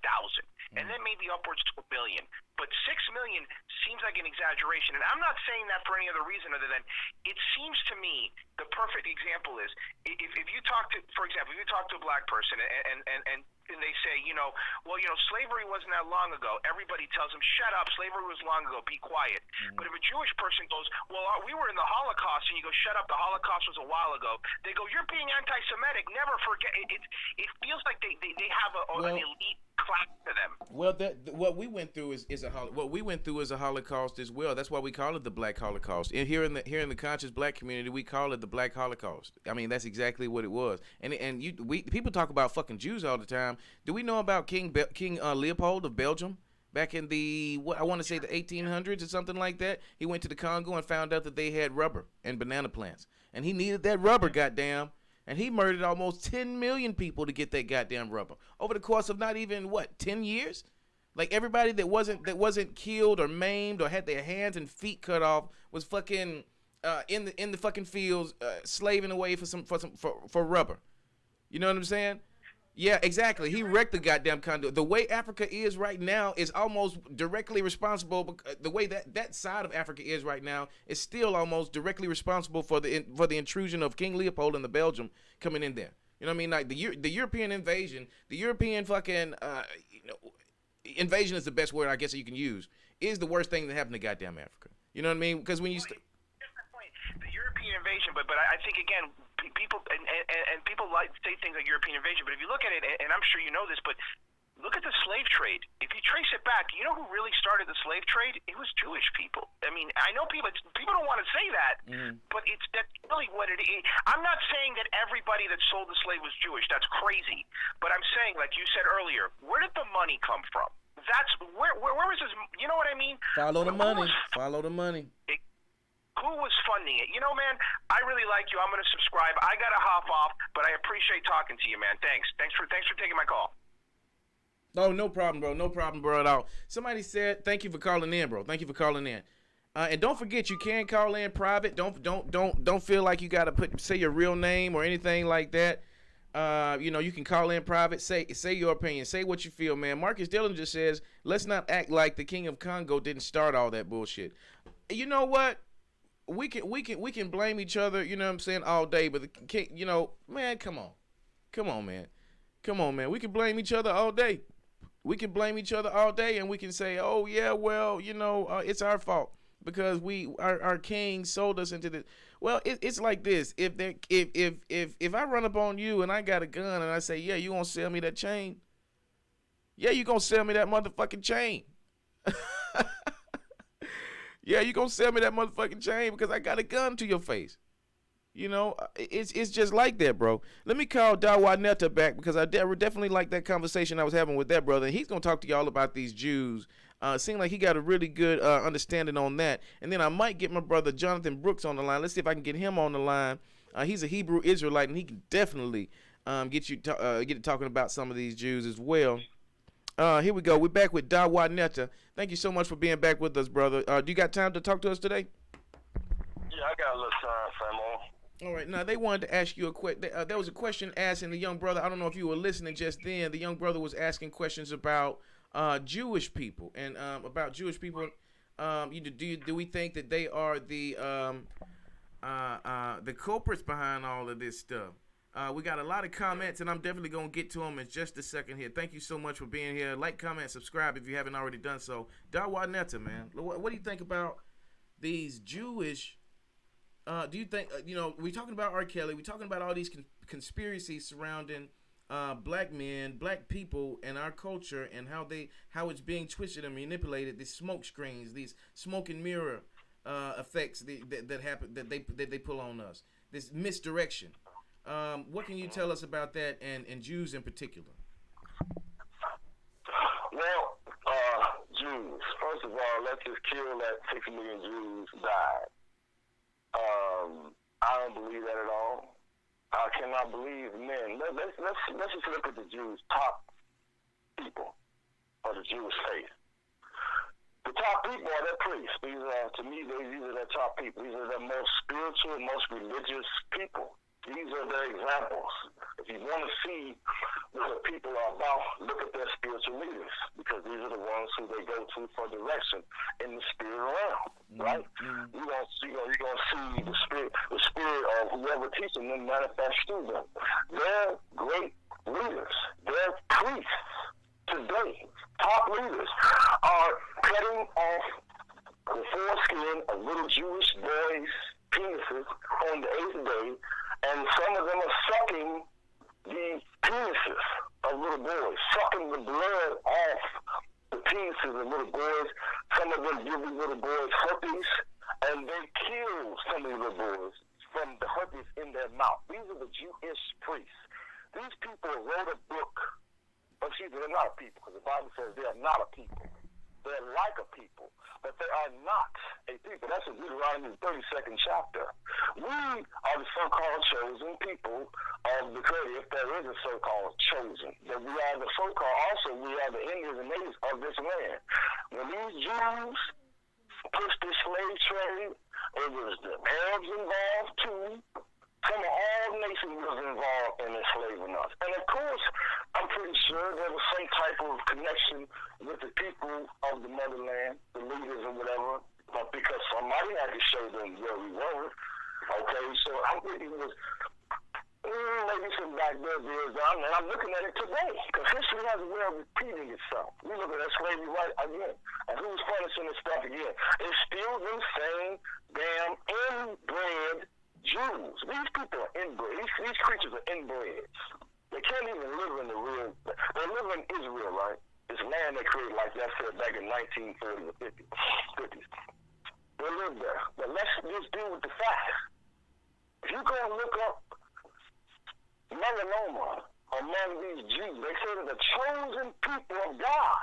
S2: and then maybe upwards to 1 billion. But 6 million seems like an exaggeration, and I'm not saying that for any other reason other than it seems to me the perfect example is if you talk to, for example, if you talk to a black person and they say, slavery wasn't that long ago. Everybody tells them, shut up, slavery was long ago, be quiet. But if a Jewish person goes, we were in the Holocaust, and you go, shut up, the Holocaust was a while ago, they go, you're being anti-Semitic, never forget. It feels like they have an elite class to them.
S1: Well, what we went through is a Holocaust as well. That's why we call it the Black Holocaust. And here in the conscious black community, we call it the Black Holocaust. I mean, that's exactly what it was. And people talk about fucking Jews all the time. Do we know about King Leopold of Belgium? Back in the 1800s or something like that, he went to the Congo and found out that they had rubber and banana plants, and he needed that rubber, goddamn. And he murdered almost 10 million people to get that goddamn rubber over the course of not even 10 years. Like, everybody that wasn't killed or maimed or had their hands and feet cut off was fucking in the fucking fields slaving away for rubber. You know what I'm saying? Yeah, exactly. He wrecked the goddamn Congo. The way Africa is right now is almost directly responsible. The way that side of Africa is right now is still almost directly responsible for the intrusion of King Leopold and the Belgium coming in there. You know what I mean? Like the European invasion, the European fucking invasion is the best word I guess you can use, is the worst thing that happened to goddamn Africa. You know what I mean? Because when you
S2: the European invasion, but I think again, people and people like say things like European invasion, but if you look at it, and I'm sure you know this, but look at the slave trade. If you trace it back, you know who really started the slave trade? It was Jewish people. I mean, I know people don't want to say that, but that's really what it is. I'm not saying that everybody that sold the slave was Jewish. That's crazy. But I'm saying, like you said earlier, where did the money come from? That's where was this? You know what I mean?
S1: Follow the money. Follow the money.
S2: Who was funding it? You know, man, I really like you. I'm going to subscribe. I got to hop off, but I appreciate talking to you, man. Thanks for taking my call.
S1: Oh, no problem, bro. No problem, bro, at all. Somebody said, thank you for calling in, bro. Thank you for calling in. And don't forget, you can call in private. Don't feel like you gotta say your real name or anything like that. You know, you can call in private. Say your opinion. Say what you feel, man. Marcus Dillon just says, let's not act like the King of Congo didn't start all that bullshit. You know what? We can blame each other. You know what I'm saying, all day. But you know, man, come on, man. We can blame each other all day. And we can say, oh yeah, well, you know, it's our fault because our king sold us into this. Well, it's like this. If I run up on you and I got a gun and I say, yeah, you gonna sell me that chain? Yeah, you gonna sell me that motherfucking chain? Yeah, you gonna sell me that motherfucking chain because I got a gun to your face. You know, it's just like that, bro. Let me call Dawa Netta back because I definitely like that conversation I was having with that brother. And he's going to talk to y'all about these Jews. Seemed like he got a really good understanding on that. And then I might get my brother Jonathan Brooks on the line. Let's see if I can get him on the line. He's a Hebrew Israelite, and he can definitely get to talking about some of these Jews as well. Here we go. We're back with Dawa Netta. Thank you so much for being back with us, brother. Do you got time to talk to us today?
S2: Yeah, I got a little time, Samo.
S1: All right, now they wanted to ask you a question. There was a question asked, and the young brother, I don't know if you were listening just then, the young brother was asking questions about Jewish people and about Jewish people. Do we think that they are the culprits behind all of this stuff? We got a lot of comments, and I'm definitely going to get to them in just a second here. Thank you so much for being here. Like, comment, subscribe if you haven't already done so. Dawa Netta, man, what do you think about these Jewish... do you think, we're talking about R. Kelly, we're talking about all these conspiracies surrounding black men, black people, and our culture, and how it's being twisted and manipulated, these smoke screens, these smoke and mirror effects that happen, that they pull on us, this misdirection. What can you tell us about that and Jews in particular?
S2: Well, Jews, first of all, let's just kill that 6 million Jews died. I don't believe that at all. I cannot believe men. Let's just look at the Jews' top people of the Jewish faith. The top people are their priests. These are their top people. These are the most spiritual, most religious people. These are their examples. If you want to see what people are about, look at their spiritual leaders, because these are the ones who they go to for direction in the spirit realm, right? You're gonna see the spirit of whoever teaching them manifest through them. They're great leaders. They're priests today. Top leaders are cutting off the foreskin of little Jewish boys' penises on the 8th day. And some of them are sucking the penises of little boys, sucking the blood off the penises of little boys. Some of them give these little boys herpes, and they kill some of the little boys from the herpes in their mouth. These are the Jewish priests. These people wrote a book. Excuse me, they're not a people, because the Bible says they are not a people. They're like a people, but they are not a people. That's in Deuteronomy 32nd chapter. We are the so-called chosen people of the country, if there is a so-called chosen. But we are the so-called, also we are the Indians and natives of this land. When these Jews pushed the slave trade, it was the Arabs involved too. Some of all nations was involved in enslaving us. And of course, I'm pretty sure there was some type of connection with the people of the motherland, the leaders or whatever, but because somebody had to show them where we were. Okay, so I think it was Maybe some back there is on, and I'm looking at it today because history has a way of repeating itself. We look at that slavery right again, and who's punishing this stuff again? It's still them same damn inbred Jews. These people are inbred. These creatures are inbred. They can't even live in the real. They live in Israel, right? This land they created, like that said back in 1940s or 50s. They live there. But let's just deal with the facts. If you go and look up melanoma among these Jews, they say they're the chosen people of God.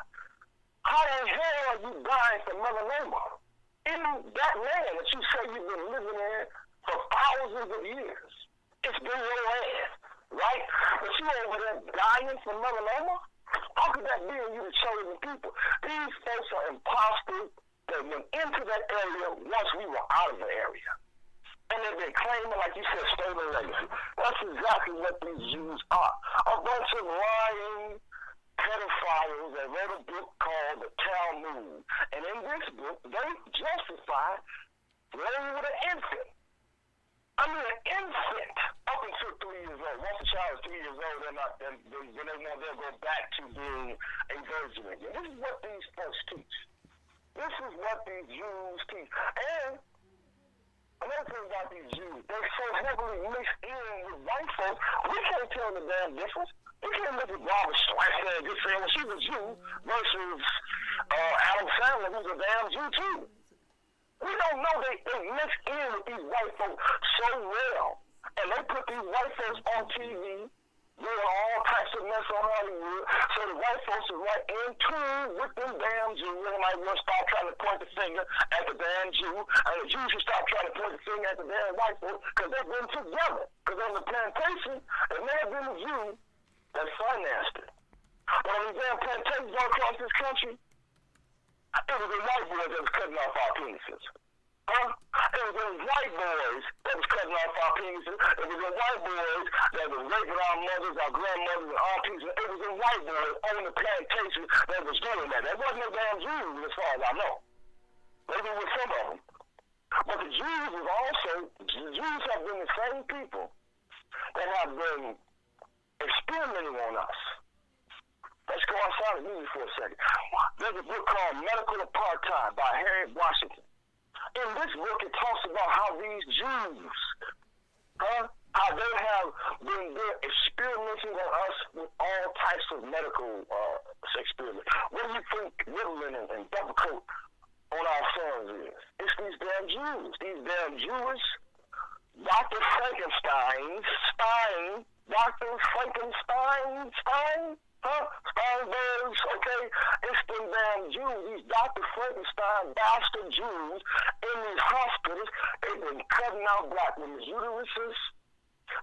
S2: How the hell are you dying from melanoma in that land that you say you've been living in for thousands of years? It's been your land, right? But you over there dying from melanoma? How could that be when you're the chosen people? These folks are imposters that went into that area once we were out of the area. And they've been claiming, like you said, stolen legacy. That's exactly what these Jews are. A bunch of lying pedophiles that wrote a book called the Talmud. And in this book, they justify playing with an infant. I mean, an infant up until 3 years old. Once a child is 3 years old, they'll go back to being a virgin again. This is what these folks teach. This is what these Jews teach. And another thing about these Jews, they're so heavily mixed in with white folks, we can't tell the damn difference. We can't look at Barbara Streisand and just say, well, she's a Jew versus Adam Sandler, who's a damn Jew too. We don't know. They mix in with these white folks so well. And they put these white folks on TV, doing all types of mess on Hollywood, so the white folks are right in tune with them damn Jews. And like, we'll stop trying to point the finger at the damn Jew, and the Jews should stop trying to point the finger at the damn white folks, because they've been together. Because on the plantation, it may have been the Jew that financed it. But on these damn plantations all across this country, it was the white boys that was cutting off our penises. Huh? It was the white boys that was cutting off our penises. It was the white boys that was raping our mothers, our grandmothers, and aunties. It was the white boys on the plantation that was doing that. There wasn't no damn Jews as far as I know. Maybe with some of them. But the Jews have been the same people that have been experimenting on us. Let's go outside of music for a second. There's a book called Medical Apartheid by Harriet Washington. In this book, it talks about how these Jews, how they have been there experimenting on us with all types of medical experiments. What do you think Ritalin and double coat on our sons is? It's these damn Jews. These damn Jewish Dr. Steinbergs, okay? It's them damn Jews, these Dr. Frankenstein bastard Jews in these hospitals. They've been cutting out black women's uteruses,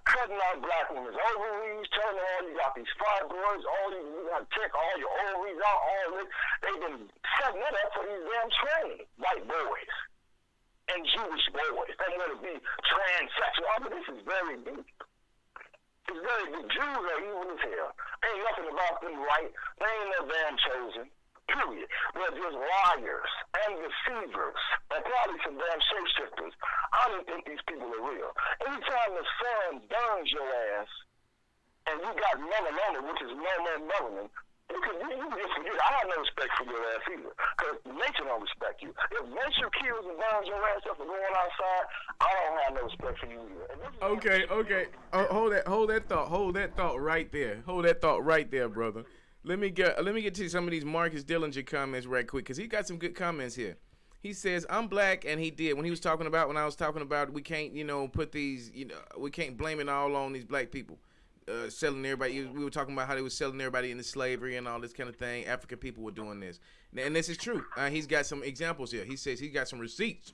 S2: cutting out black women's ovaries, telling them, oh, you got these fibroids, you got to take all your ovaries out, all this. They've been setting it up for these damn trained white boys and Jewish boys. They want to be transsexual. But this is very deep. It's very deep. Jews are evil as hell. Ain't nothing about them right. They ain't no damn chosen. Period. They're just liars and deceivers and probably some damn shapeshifters. I don't think these people are real. Anytime the sun burns your ass and you got melanoma, which is no more melanin, you just forget. I have no respect for your ass either, because nature don't respect you. If nature kills and burns your ass up for going outside, I don't have no respect for you either.
S1: Okay. Hold that thought right there, brother. Let me get to some of these Marcus Dillinger comments right quick, because he got some good comments here. He says, I'm black, and he did. When I was talking about we can't, put these, we can't blame it all on these black people. Selling everybody. We were talking about how they were selling everybody into slavery and all this kind of thing. African people were doing this, and this is true. He's got some examples here. He says he got some receipts.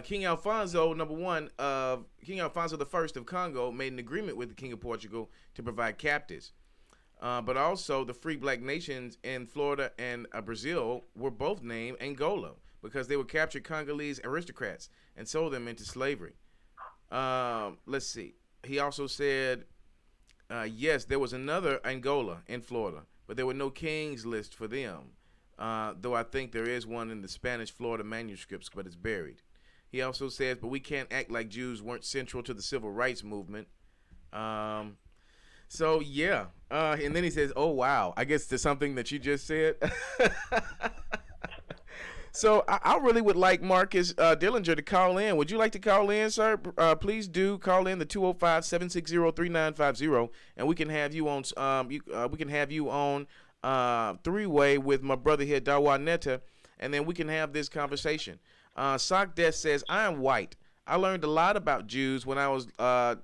S1: King Alfonso the First of Congo made an agreement with the King of Portugal to provide captives, but also the free black nations in Florida and Brazil were both named Angola because they were captured Congolese aristocrats and sold them into slavery. Let's see. He also said. Yes, there was another Angola in Florida, but there were no kings list for them, though I think there is one in the Spanish Florida manuscripts, but it's buried. He also says, but we can't act like Jews weren't central to the civil rights movement. So yeah, and then he says, "Oh wow, I guess to something that you just said." So I really would like Marcus Dillinger to call in. Would you like to call in, sir? Please do call in the 205-760-3950, and we can have you on. We can have you on three-way with my brother here, Dawa Netta, and then we can have this conversation. Sock Death says, "I am white. I learned a lot about Jews when I was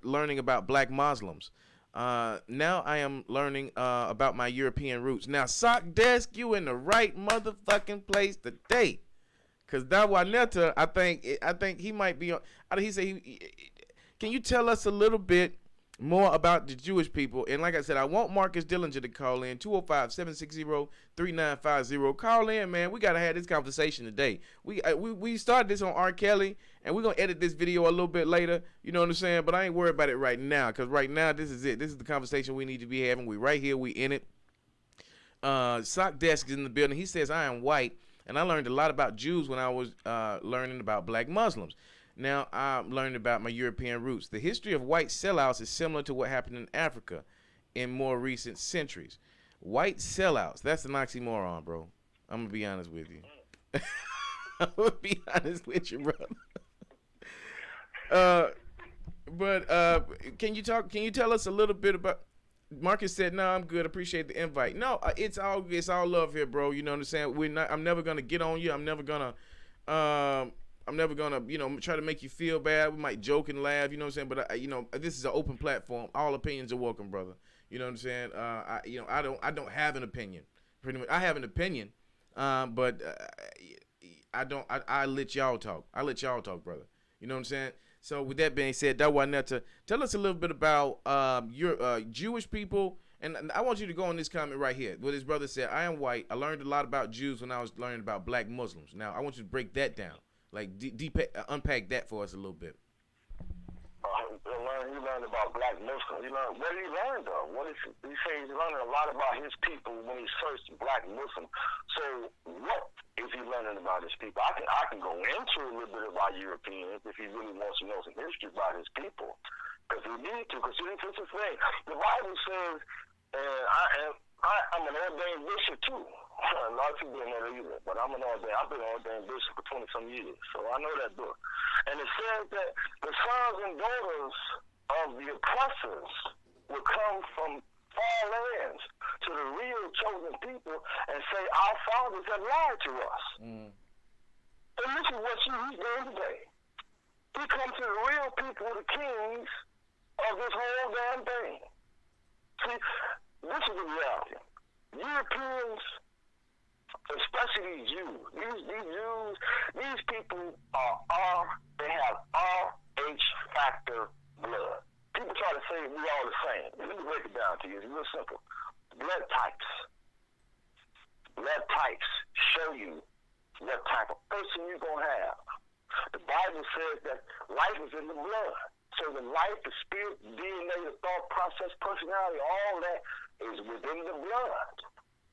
S1: learning about black Muslims. Now I am learning about my European roots." Now, Sock Desk, you in the right motherfucking place today. Cause Dawaneta, I think he might be on. He said, "Can you tell us a little bit more about the Jewish people?" And like I said, I want Marcus Dillinger to call in 205-760-3950. Call in, man. We gotta have this conversation today. We started this on R. Kelly, and we're gonna edit this video a little bit later. You know what I'm saying? But I ain't worried about it right now, cause right now this is it. This is the conversation we need to be having. We right here. We in it. Sock Desk is in the building. He says, "I am white, and I learned a lot about Jews when I was learning about black Muslims. Now I'm learning about my European roots. The history of white sellouts is similar to what happened in Africa in more recent centuries." White sellouts. That's an oxymoron, bro. I'm going to be honest with you. I'm going to be honest with you, brother. But can you tell us a little bit about... Marcus said, "No, I'm good. Appreciate the invite." No, it's all love here, bro. You know what I'm saying? I'm never gonna get on you. I'm never gonna try to make you feel bad. We might joke and laugh. You know what I'm saying? But this is an open platform. All opinions are welcome, brother. You know what I'm saying? I don't have an opinion. Pretty much, I have an opinion, but I don't. I let y'all talk. I let y'all talk, brother. You know what I'm saying? So with that being said, Dawaneta, tell us a little bit about your Jewish people. And I want you to go on this comment right here. What his brother said, "I am white. I learned a lot about Jews when I was learning about black Muslims." Now, I want you to break that down. Like, unpack that for us a little bit.
S2: He learned about black Muslims. What did he learn, though? He said he's learning a lot about his people when he searched black Muslim. So what is he learning about his people? I can go into a little bit about Europeans if he really wants to know some history about his people. Because he needs to, because this is the thing. The Bible says, and I'm an ordained bishop too. A lot of people don't know that either, but I've been an ordained bishop for 20-some years, so I know that book. And it says that the sons and daughters of the oppressors will come from far lands to the real chosen people and say, "Our fathers have lied to us." And this is what he's doing today. He comes to the real people, the kings of this whole damn thing. See, this is the reality. Europeans, especially these Jews, these people they have RH factor blood. People try to say we all the same. Let me break it down to you. It's real simple. Blood types show you what type of person you're going to have. The Bible says that life is in the blood. So the life, the spirit, DNA, the thought process, personality, all that is within the blood,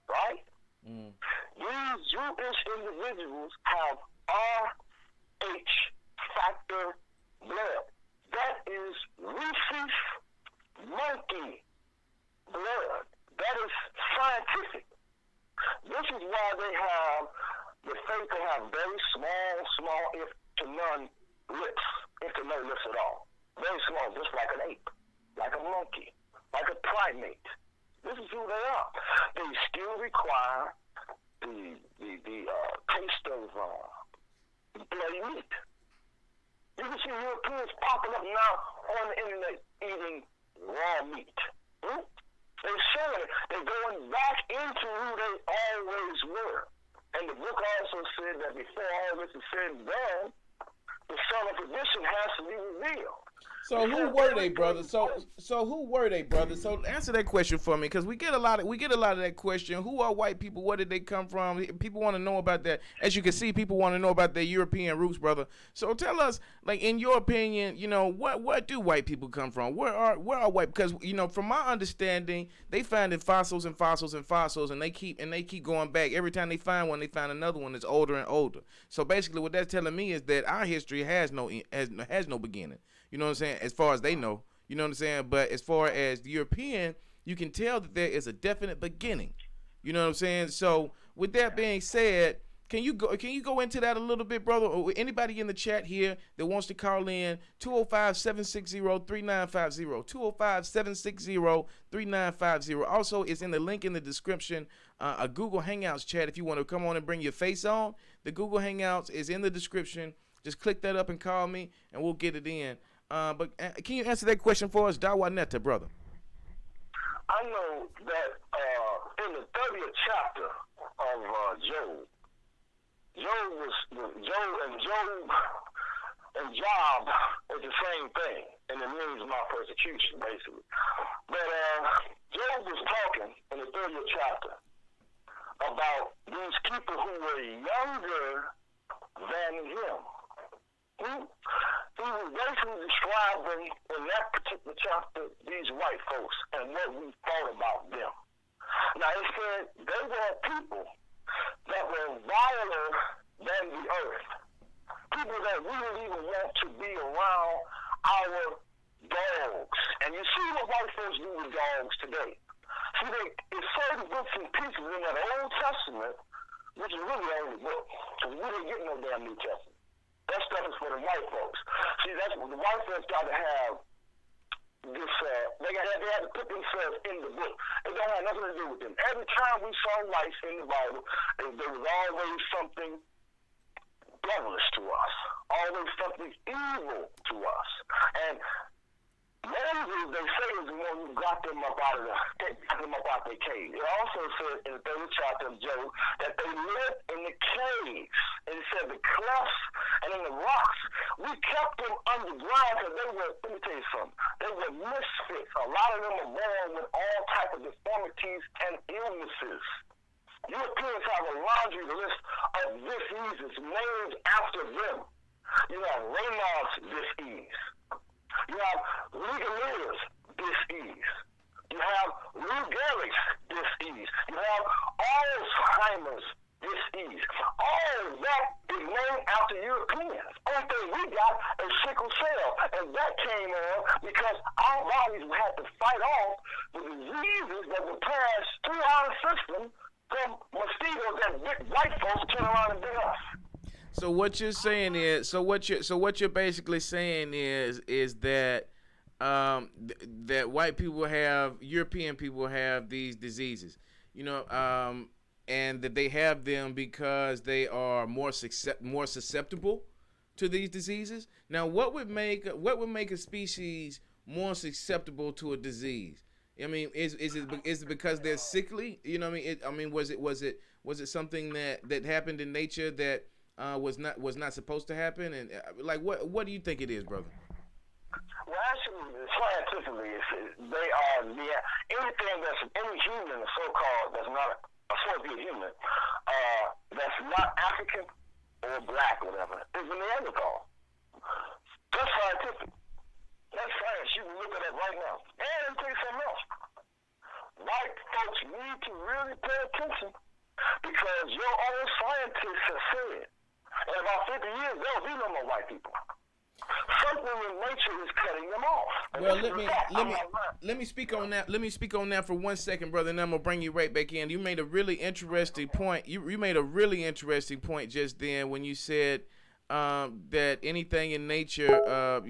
S2: right? These Jewish individuals have RH factor blood. That is rhesus monkey blood. That is scientific. This is why they have the faith to have very small, if to none lips, if to no lips at all. Very small, just like an ape, like a monkey, like a primate. This is who they are. They still require the taste of bloody meat. You can see Europeans popping up now on the internet eating raw meat. They're showing it. They're going back into who they always were. And the book also said that before all this is said and done, the son of perdition has to be revealed.
S1: So who were they, brother? So who were they, brother? So answer that question for me, because we get a lot of that question. Who are white people? Where did they come from? People want to know about that. As you can see, people want to know about their European roots, brother. So tell us, like, in your opinion, where do white people come from? Where are white? Because from my understanding, they find fossils and fossils and fossils, and they keep going back. Every time they find one, they find another one that's older and older. So basically, what that's telling me is that our history has no beginning. You know what I'm saying? As far as they know, You know what I'm saying? But as far as the European, you can tell that there is a definite beginning. You know what I'm saying? So with that being said, can you go into that a little bit, brother? Or anybody in the chat here that wants to call in, 205-760-3950. 205-760-3950. Also, it's in the link in the description, a Google Hangouts chat if you want to come on and bring your face on. The Google Hangouts is in the description. Just click that up and call me, and we'll get it in. But can you answer that question for us, Dawanetta, brother?
S2: I know that in the 30th chapter of Job, Job is the same thing, and it means my persecution, basically. But Job was talking in the 30th chapter about these people who were younger than him. He was basically describing in that particular chapter these white folks and what we thought about them. Now, he said they were people that were viler than the earth. People that we didn't even want to be around our dogs. And you see what white folks do with dogs today. See, it's certain books and pieces in that Old Testament, which is really the only book, because we didn't get no damn New Testament. That stuff is for the white folks. See, that's what the white folks got to have this, they had to put themselves in the book. It don't have nothing to do with them. Every time we saw life in the Bible, there was always something devilish to us, always something evil to us. And Moses, they say, is the one who got them up out their cave. It also says in the 30th chapter of Job that they lived in the caves. And it said the clefts and in the rocks. We kept them underground because they were, let me tell you something, they were misfits. A lot of them are born with all types of deformities and illnesses. Europeans have a laundry list of diseases named after them. You have Raynaud's disease. You have Legionnaires' disease. You have Lou Gehrig's disease. You have Alzheimer's disease. All of that is named after Europeans. Only thing we got is sickle cell. And that came on because our bodies had to fight off the diseases that were passed through our system from mosquitoes that white folks turn around and bit us.
S1: So what you're saying is, so what you're basically saying is that that white people European people have these diseases, and that they have them because they are more susceptible to these diseases. Now, what would make a species more susceptible to a disease? I mean, is it because they're sickly? You know what I mean? Was it something that happened in nature that was not supposed to happen? And like, what do you think it is, brother?
S2: Well, actually, scientifically, they are anything that's any human, so-called, that's not supposed to be a human, that's not African or black or whatever, is a Neanderthal. That's scientific. That's science. You can look at it right now. And let me tell you something else. White folks need to really pay attention because your own scientists have said in about 50 years there'll be no more white people. Something in nature is cutting them off. And
S1: well, let me speak on that. Let me speak on that for 1 second, brother, and then I'm gonna bring you right back in. You made a really interesting point. You made a really interesting point just then when you said that anything in nature,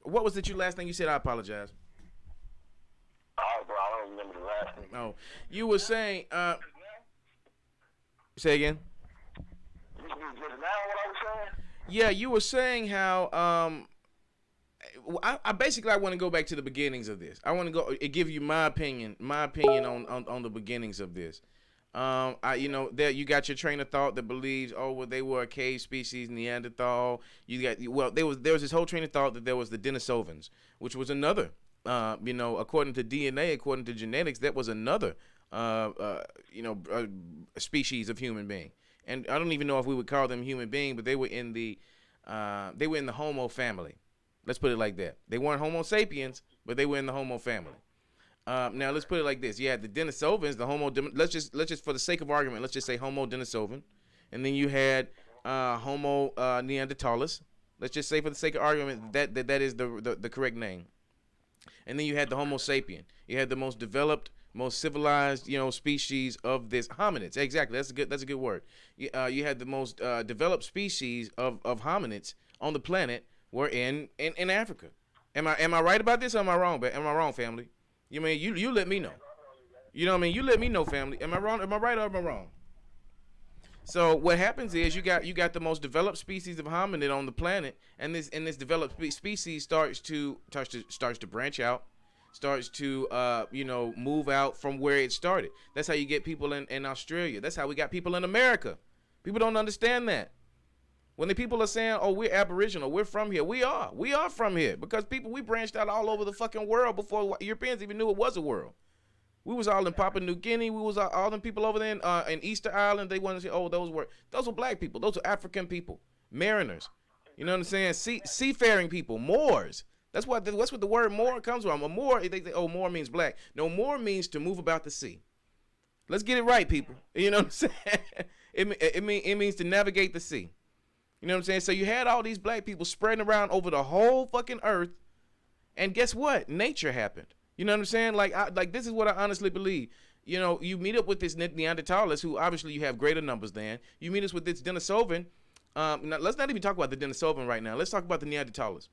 S1: what was it? Your last thing you said? I apologize.
S2: Oh, bro, I don't remember the last thing.
S1: No, you were saying. Say again.
S2: Just now, what I was saying?
S1: Yeah, you were saying how I basically I want to go back to the beginnings of this. I want to go give you my opinion on the beginnings of this. There you got your train of thought that believes, they were a cave species, Neanderthal. There was this whole train of thought that there was the Denisovans, which was another, according to DNA, according to genetics, that was another, species of human being. And I don't even know if we would call them human being, but they were in the Homo family. Let's put it like that. They weren't Homo sapiens, but they were in the Homo family. Now let's put it like this: you had the Denisovans, the Homo. Let's just for the sake of argument, let's just say Homo Denisovan, and then you had Homo Neanderthalis. Let's just say for the sake of argument that is the correct name. and then you had the Homo sapien. You had the most developed, most civilized, species of this hominids. Exactly, that's a good word. You had the most developed species of hominids on the planet were in Africa. Am I right about this or am I wrong? But am I wrong, family? You let me know. You know what I mean? You let me know, family. Am I wrong? Am I right or am I wrong? So what happens is you got the most developed species of hominid on the planet, and this developed species starts to branch out, starts to move out from where it started. That's how you get people in Australia. That's how we got people in America. People don't understand that. When the people are saying, "Oh, we're Aboriginal, we're from here," we are from here because we branched out all over the fucking world before Europeans even knew it was a world. We was all in Papua New Guinea. We was all them people over there in Easter Island. They wanted to say, "Oh, those were black people. Those are African people, mariners." You know what I'm saying? Seafaring people, Moors. That's what the word Moor comes from. A Moor, they say, "Oh, Moor means black." No, Moor means to move about the sea. Let's get it right, people. You know what I'm saying? It means to navigate the sea. You know what I'm saying? So you had all these black people spreading around over the whole fucking earth, and guess what? Nature happened. You know what I'm saying? Like this is what I honestly believe. You meet up with this Neanderthals, who obviously you have greater numbers than. You meet us with this Denisovan. Now, let's not even talk about the Denisovan right now. Let's talk about the Neanderthals.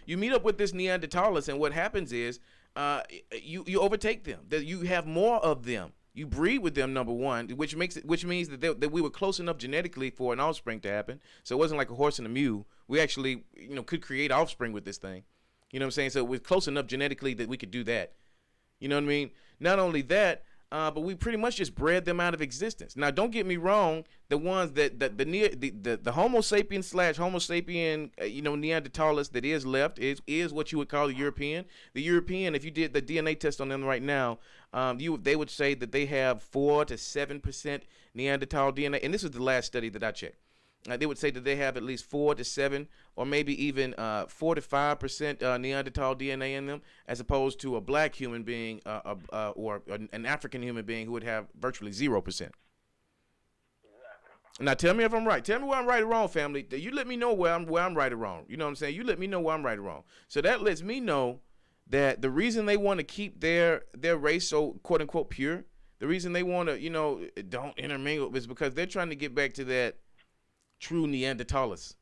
S1: You meet up with this Neanderthals, and what happens is you overtake them. That you have more of them. You breed with them, number one, which means that we were close enough genetically for an offspring to happen. So it wasn't like a horse and a mule. We actually, could create offspring with this thing. You know what I'm saying? So we're close enough genetically that we could do that. You know what I mean? Not only that, but we pretty much just bred them out of existence. Now, don't get me wrong. The ones the Homo sapien / Homo sapien, Neanderthals that is left is what you would call the European. The European, if you did the DNA test on them right now, they would say that they have 4 to 7% Neanderthal DNA, and this was the last study that I checked. They would say that they have at least 4 to 7, or maybe even 4 to 5% Neanderthal DNA in them, as opposed to a black human being or an African human being who would have virtually 0%. Now, tell me if I'm right. Tell me where I'm right or wrong, family. You let me know where I'm right or wrong. You know what I'm saying? You let me know where I'm right or wrong. So that lets me know that the reason they want to keep their race so quote unquote pure, the reason they want to don't intermingle is because they're trying to get back to that true Neanderthals,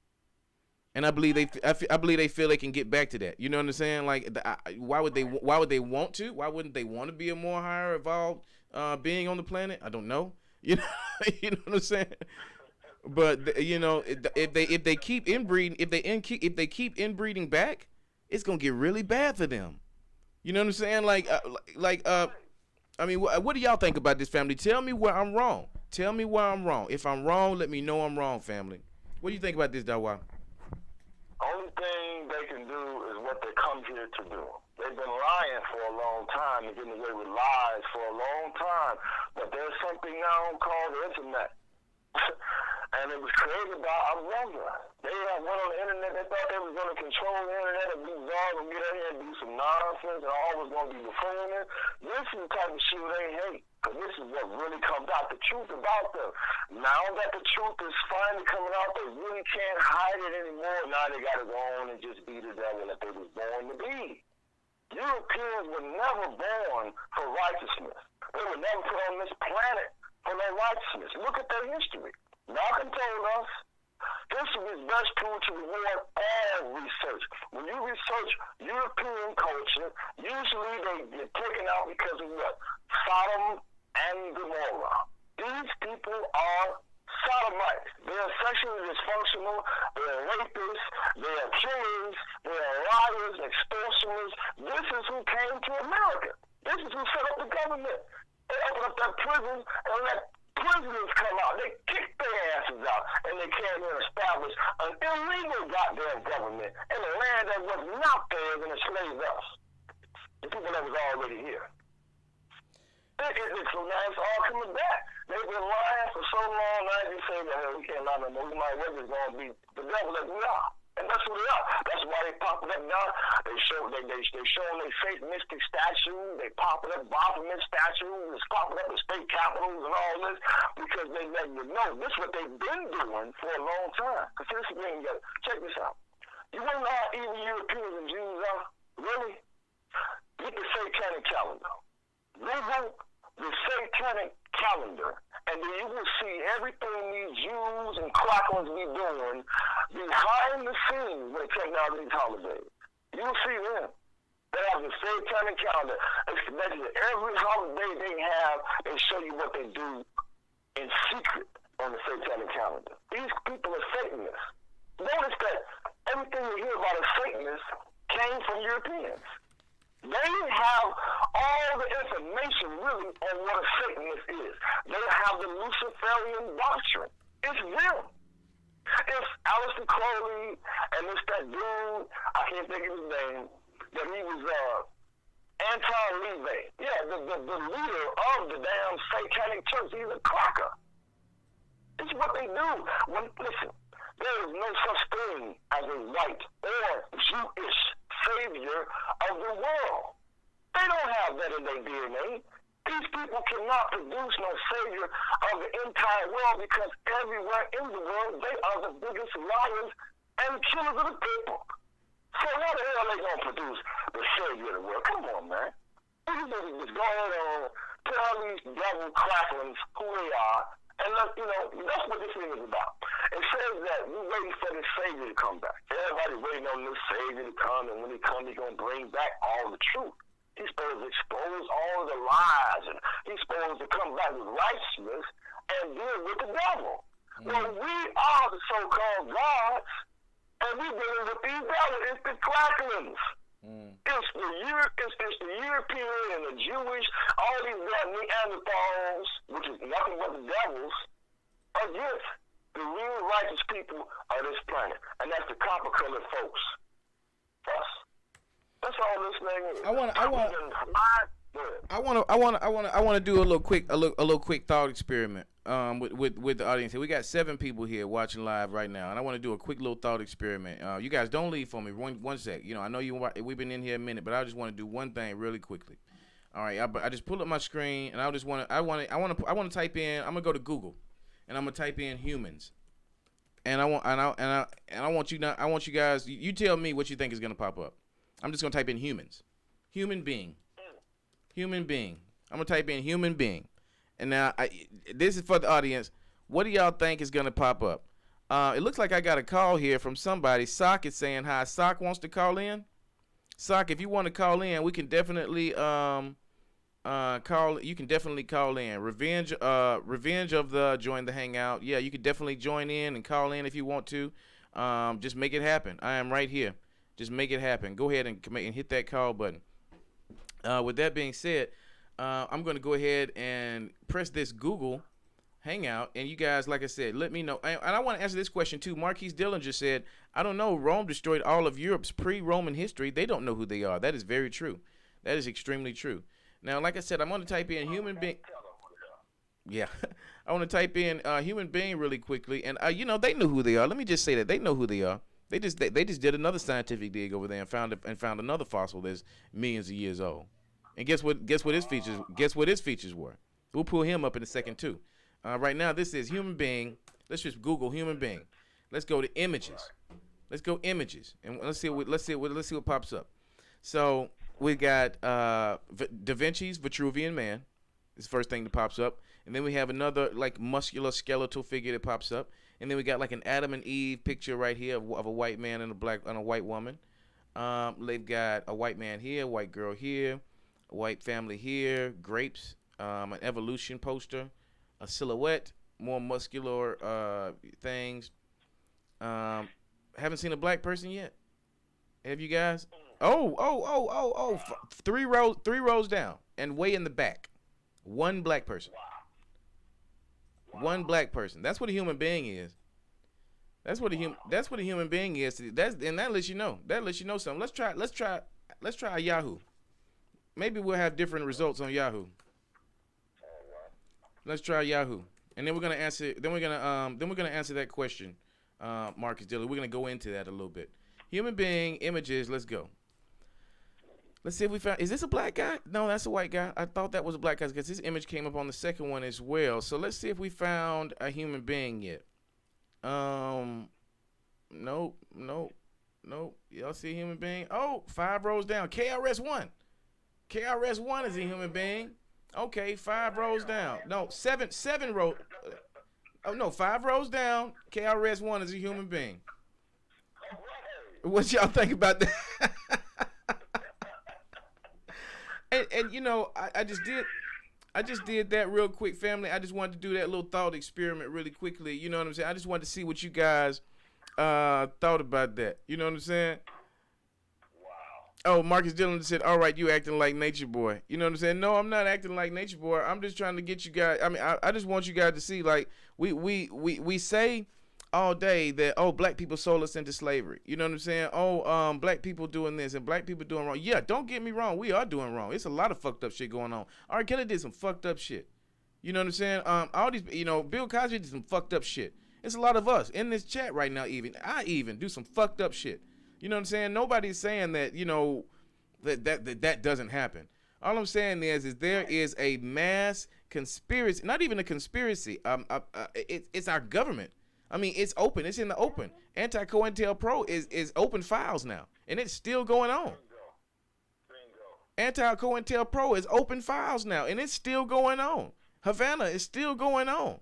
S1: and I believe they feel they can get back to that. You know what I'm saying? Like, why would they want to? Why wouldn't they want to be a more higher evolved being on the planet? I don't know. You know what I'm saying? But if they keep inbreeding, if they keep inbreeding back, it's gonna get really bad for them. You know what I'm saying? I mean, what do y'all think about this, family? Tell me where I'm wrong. Tell me where I'm wrong. If I'm wrong, let me know I'm wrong, family. What do you think about this, Dawa?
S2: Only thing they can do is what they come here to do. They've been lying for a long time and getting away with lies for a long time. But there's something now called the internet. And it was created by a brother. They went on the internet. They thought they was going to control the internet and be czars and get in here and do some nonsense and all was going to be buffooning. This is the type of shit they hate. Because this is what really comes out, the truth about them. Now that the truth is finally coming out, they really can't hide it anymore. Now they got to go on and just be the devil that they was born to be. Europeans were never born for righteousness. They were never put on this planet for their righteousness. Look at their history. Malcolm told us history is best tool to reward all research. When you research European culture, usually they get taken out because of what? Sodom and Gomorrah. These people are sodomites. They are sexually dysfunctional. They are rapists. They are killers. They are liars, extortioners. This is who came to America. This is who set up the government. They opened up that prison and let prisoners come out. They kicked their asses out, and they came here and established an illegal goddamn government in a land that was not theirs and enslaved us. The people that was already here. So now it's all coming back. They've been lying for so long, now they say that we can't lie no more. We might well just going to be the devil that we are. And that's what they are. That's why they popping up now. They showing their fake mystic statue. They popping up Baphomet statues. It's popping up the state capitals and all this because they let you know this is what they've been doing for a long time. Because here's the thing, check this out. You want to know how evil Europeans and Jews are? Really? Get the satanic calendar. Google the satanic calendar, and then you will see everything these Jews and crackers be doing behind the scenes when it comes down to these holidays. You'll see them. They have the satanic calendar. Basically, every holiday they have, they show you what they do in secret on the satanic calendar. These people are Satanists. Notice that everything you hear about a Satanist came from Europeans. They have all the information really on what a Satanist is. They have the Luciferian doctrine. It's them. It's Aleister Crowley and it's that dude, I can't think of his name, that he was anti-Levite. Yeah, the leader of the damn satanic church. He's a cracker. It's what they do. Listen, there is no such thing as a white or Jewish savior of the world. They don't have that in their DNA. These people cannot produce no savior of the entire world because everywhere in the world they are the biggest liars and killers of the people. So how the hell are they going to produce the savior of the world? Come on, man. These niggas just go ahead and tell these devil cracklings who they are, and look, that's what this thing is about. It says that we're waiting for this savior to come back. Everybody's waiting on this savior to come, and when he comes, he's going to bring back all the truth. He's supposed to expose all of the lies, and he's supposed to come back with righteousness and deal with the devil. Well, we are the so-called gods, and we're dealing with these devils. It's the cracklings. It's the European and the Jewish, all these Neanderthals, which is nothing but the devils, against the real righteous people of this planet. And that's the copper-colored folks. Us. That's all this thing is.
S1: I want to do a little quick thought experiment with the audience here. We got 7 people here watching live right now, and I want to do a quick little thought experiment. You guys don't leave for me one sec. I know we've been in here a minute, but I just want to do one thing really quickly. All right, I just pull up my screen, and I want to type in. I'm gonna go to Google, and I'm gonna type in humans, and I want you guys. You tell me what you think is gonna pop up. I'm just gonna type in humans, human being. I'm gonna type in human being, and now this is for the audience. What do y'all think is gonna pop up? It looks like I got a call here from somebody. Sock is saying hi. Sock wants to call in. Sock, if you want to call in, we can definitely call. You can definitely call in. Revenge of the join the hangout. Yeah, you can definitely join in and call in if you want to. Just make it happen. I am right here. Just make it happen. Go ahead and hit that call button. With that being said, I'm going to go ahead and press this Google Hangout. And you guys, like I said, let me know. And I want to answer this question, too. Marquise Dillinger said, I don't know. Rome destroyed all of Europe's pre-Roman history. They don't know who they are. That is very true. That is extremely true. Now, like I said, I'm going to type in human being. Yeah. I want to type in human being really quickly. And, they know who they are. Let me just say that. They know who they are. They just did another scientific dig over there and found another fossil that's millions of years old. And guess what his features were. We'll pull him up in a second too. Right now this is human being. Let's just Google human being. Let's go to images. Let's go images and let's see what pops up. So we got Da Vinci's Vitruvian Man. Is the first thing that pops up, and then we have another like muscular skeletal figure that pops up. And then we got like an Adam and Eve picture right here of a white man and a white woman. They've got a white man here, a white girl here, a white family here, grapes, an evolution poster, a silhouette, more muscular things. Haven't seen a black person yet. Have you guys? Oh! 3 rows down, and way in the back, one black person. One black person. That's what a human being is. That's what a human being is. That lets you know. That lets you know something. Let's try Yahoo. Maybe we'll have different results on Yahoo. Let's try Yahoo. And then we're gonna answer that question, Marcus Dillard. We're gonna go into that a little bit. Human being images, let's go. Let's see if we found. Is this a black guy? No, that's a white guy. I thought that was a black guy because this image came up on the second one as well. So let's see if we found a human being yet. Nope. Y'all see a human being? Oh, 5 rows down. KRS-One. KRS-One is a human being. Okay, 5 rows down. No, seven rows. Oh no, 5 rows down. KRS-One is a human being. What y'all think about that? And you know, I just did that real quick, family. I just wanted to do that little thought experiment really quickly. You know what I'm saying? I just wanted to see what you guys thought about that. You know what I'm saying? Oh, Marcus Dillon said, "All right, you acting like Nature Boy." You know what I'm saying? No, I'm not acting like Nature Boy. I'm just trying to get you guys. I mean, I just want you guys to see, like, we say all day that, oh, black people sold us into slavery. You know what I'm saying? Oh, black people doing this and black people doing wrong. Yeah, don't get me wrong. We are doing wrong. It's a lot of fucked up shit going on. R. Kelly did some fucked up shit. You know what I'm saying? All these, you know, Bill Cosby did some fucked up shit. It's a lot of us in this chat right now. I even do some fucked up shit. You know what I'm saying? Nobody's saying that, you know, that doesn't happen. All I'm saying is there is a mass conspiracy, not even a conspiracy. It's our government. I mean, it's open. It's in the open. Anti-COINTELPRO is open files now, and it's still going on. Anti-COINTELPRO is open files now, and it's still going on. Havana is still going on.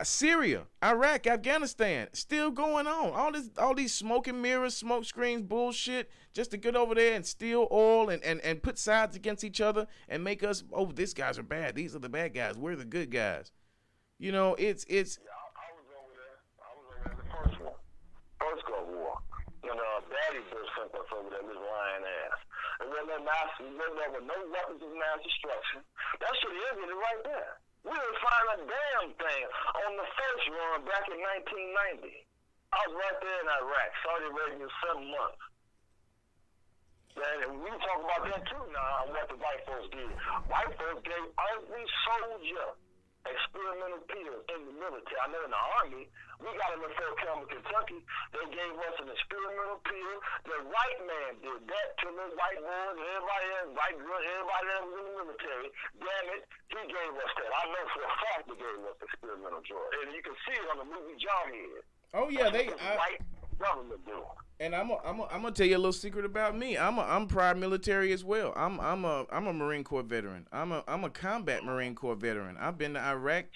S1: Syria, Iraq, Afghanistan, still going on. All these smoke and mirrors, smoke screens, bullshit, just to get over there and steal oil and put sides against each other and make us, oh, these guys are bad. These are the bad guys. We're the good guys. You know, it's.
S2: Yeah, I was over there. I was over there in the first one, first Gulf War. You know, Daddy Bush sent us over there, this lying ass. And then that we lived there with no weapons of mass destruction. That shit is it right there. We didn't find a damn thing on the first run back in 1990. I was right there in Iraq, Saudi Arabia, 7 months. And we talk about that too now, what the white folks did. White folks gave every soldier experimental pills in the military. I know in the Army, we got in the Fort Campbell, Kentucky, they gave us an experimental pill. The white man did that to the white boys, everybody else, white girls, everybody else in the military. Damn it, he gave us that. I know for a fact they gave us experimental drug. And you can see it on the movie Jarhead.
S1: Oh yeah,
S2: white government do.
S1: And I'm gonna tell you a little secret about me. I'm prior military as well. I'm a Marine Corps veteran. I'm a combat Marine Corps veteran. I've been to Iraq,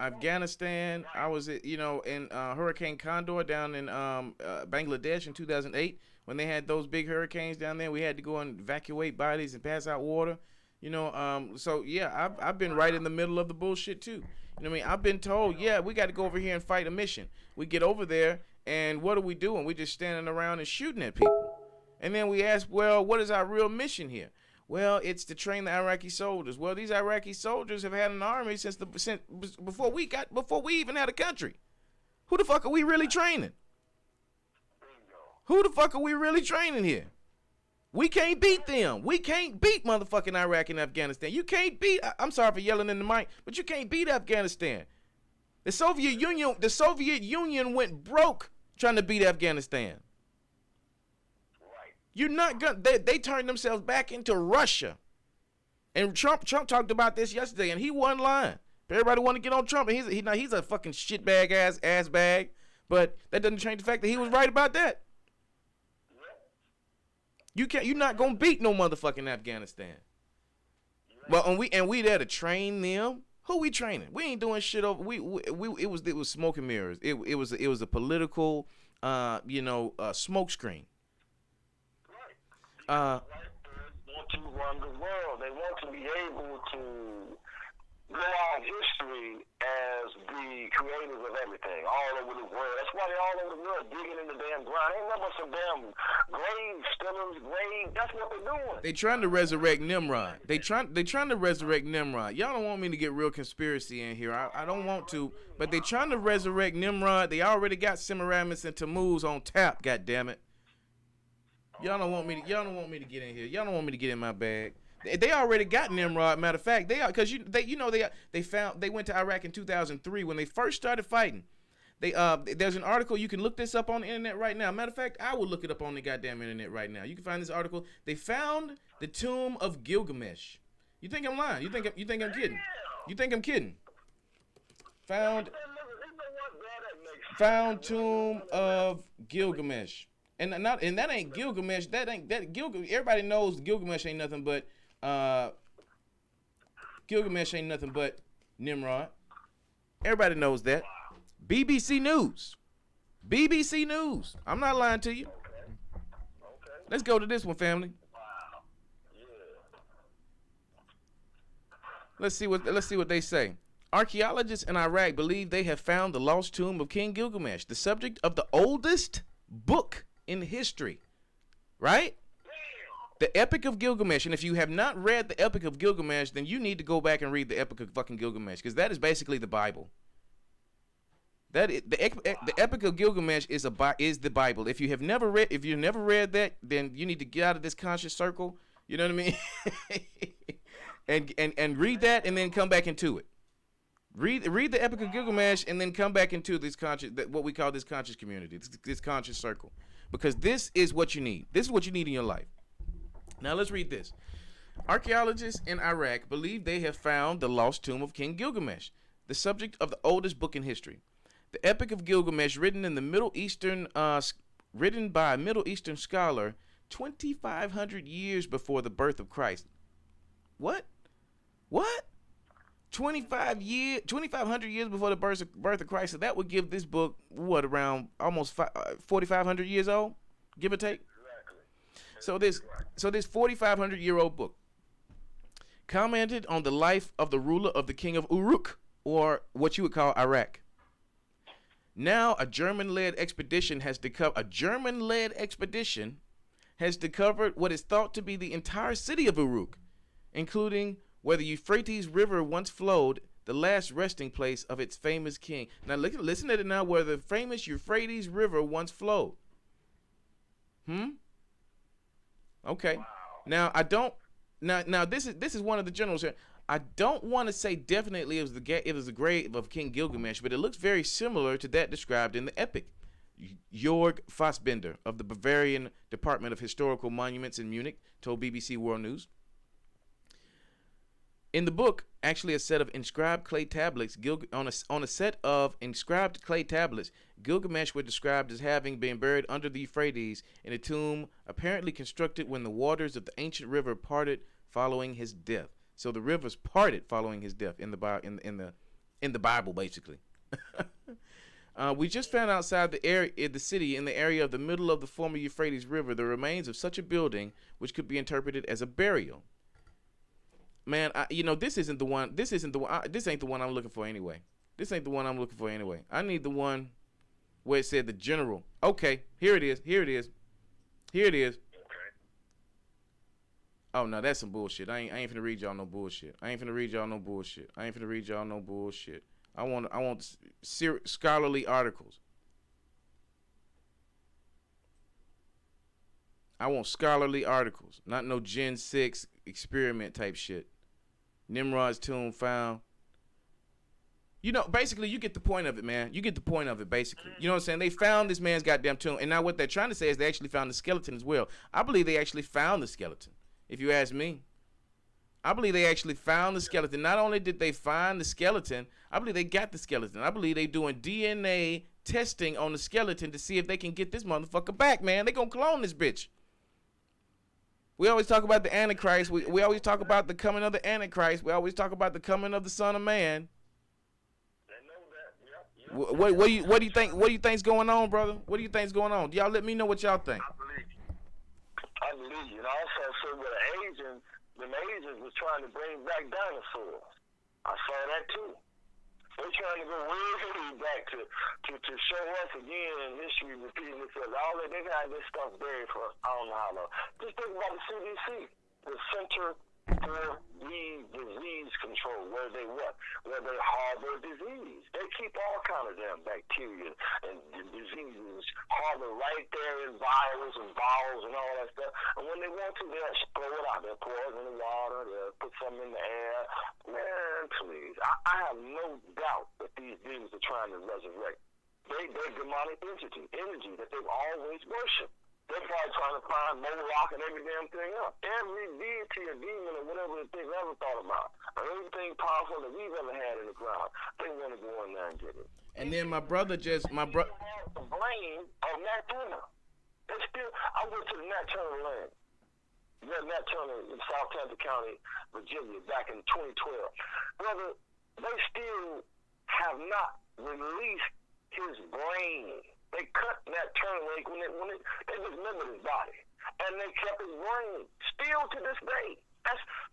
S1: Afghanistan. I was in Hurricane Condor down in Bangladesh in 2008 when they had those big hurricanes down there. We had to go and evacuate bodies and pass out water. You know, so yeah, I've been right in the middle of the bullshit too. You know what I mean? I've been told, yeah, we got to go over here and fight a mission. We get over there. And what are we doing? We're just standing around and shooting at people. And then we ask, well, what is our real mission here? Well, it's to train the Iraqi soldiers. Well, these Iraqi soldiers have had an army since before we even had a country. Who the fuck are we really training? Who the fuck are we really training here? We can't beat them. We can't beat motherfucking Iraq and Afghanistan. You can't beat. I'm sorry for yelling in the mic, but you can't beat Afghanistan. The Soviet Union went broke trying to beat Afghanistan.
S2: Right.
S1: You're not gonna. They turned themselves back into Russia. And Trump talked about this yesterday, and he wasn't lying. Everybody want to get on Trump, and he's a fucking shitbag ass bag. But that doesn't change the fact that he was right about that. You're not gonna beat no motherfucking Afghanistan. Well, and we there to train them. Who we training? We ain't doing shit over. It was smoke and mirrors. It was a political, smoke screen.
S2: Right. They want to run the world. They want to be able to go on history as the creators of everything all over the world. That's why they're all over the world digging in the damn ground. Ain't nothing but some damn grave stealers, grave. That's what they're doing.
S1: They trying to resurrect Nimrod. They trying to resurrect Nimrod. Y'all don't want me to get real conspiracy in here. I don't want to, but they trying to resurrect Nimrod. They already got Semiramis and Tammuz on tap. God damn it. Y'all don't want me to get in here. Y'all don't want me to get in my bag. They already got Nimrod. Matter of fact, they went to Iraq in 2003 when they first started fighting. There's an article, you can look this up on the internet right now. Matter of fact, I will look it up on the goddamn internet right now. You can find this article. They found the tomb of Gilgamesh. You think I'm lying? You think I'm kidding? You think I'm kidding? Found tomb of Gilgamesh. And that ain't Gilgamesh. That Gilgamesh. Everybody knows Gilgamesh ain't nothing but Nimrod. Everybody knows that. BBC News. BBC News. I'm not lying to you. Let's go to this one, family. Let's see what they say. Archaeologists in Iraq believe they have found the lost tomb of King Gilgamesh, the subject of the oldest book in history. Right? The Epic of Gilgamesh. And if you have not read the Epic of Gilgamesh, then you need to go back and read the Epic of fucking Gilgamesh, because that is basically the Bible. The Epic of Gilgamesh is the Bible. If you've never read that, then you need to get out of this conscious circle. You know what I mean? and read that, and then come back into it. Read the Epic of Gilgamesh, and then come back into this what we call this conscious community, this conscious circle, because this is what you need. This is what you need in your life. Now let's read this. Archaeologists in Iraq believe they have found the lost tomb of King Gilgamesh, the subject of the oldest book in history. The Epic of Gilgamesh, written by a Middle Eastern scholar 2,500 years before the birth of Christ. What? 2,500 years before the birth of Christ. So that would give this book around almost 4,500 years old, give or take. So this 4,500-year-old book commented on the life of the ruler of the king of Uruk, or what you would call Iraq. Now, a German-led expedition has discovered what is thought to be the entire city of Uruk, including where the Euphrates River once flowed, the last resting place of its famous king. Now, listen to it now, where the famous Euphrates River once flowed. Okay. Wow. Now, I don't. Now, this is one of the generals here. I don't want to say definitely it was the grave of King Gilgamesh, but it looks very similar to that described in the epic. Jörg Fassbinder of the Bavarian Department of Historical Monuments in Munich told BBC World News. In the book, actually a set of inscribed clay tablets, on a set of inscribed clay tablets, Gilgamesh was described as having been buried under the Euphrates in a tomb apparently constructed when the waters of the ancient river parted following his death. So the rivers parted following his death in the Bible, basically. We just found outside the city, in the area of the middle of the former Euphrates River, the remains of such a building, which could be interpreted as a burial. Man, this ain't the one I'm looking for anyway. I need the one where it said the general. Okay, here it is. Oh, no, that's some bullshit. I ain't finna read y'all no bullshit. I want scholarly articles. I want scholarly articles, not no Gen 6 experiment type shit. Nimrod's tomb found. Basically, you get the point of it, man. Basically. You know what I'm saying? They found this man's goddamn tomb. And now what they're trying to say is they actually found the skeleton as well. I believe they actually found the skeleton, if you ask me. I believe they actually found the skeleton. Not only did they find the skeleton, I believe they got the skeleton. I believe they doing DNA testing on the skeleton to see if they can get this motherfucker back, man. They gonna clone this bitch. We always talk about the Antichrist. We always talk about the coming of the Antichrist. We always talk about the coming of the Son of Man. What do you think? What do you think's going on, brother? What do you think's going on? Y'all let me know what y'all think.
S2: I believe you. And also, so with the Asians was trying to bring back dinosaurs. I saw that too. They're trying to go way back to show us again in history repeating itself. All that they got this stuff buried for I don't know how long. Just think about the CDC, the Center for Disease Control, where they harbor disease. They keep all kind of damn bacteria and diseases harbor right there in vials and bottles and all that stuff. And when they want to, they'll throw it out. They'll pour it in the water. They'll put some in the air. Man, please. I have no doubt that these demons are trying to resurrect. They're demonic energy that they've always worshipped. They're probably trying to find Moloch and every damn thing else. Every deity or demon or whatever they've ever thought about, or anything powerful that we've ever had in the ground, they want to go in there and get it.
S1: And then my brother
S2: the blame of that dinner. They still, I went to the Nat Turner land. Nat Turner in Southampton County, Virginia, back in 2012. Brother, they still have not released his brain. They cut Nat Turner they dismembered his body, and they kept his brain still to this day.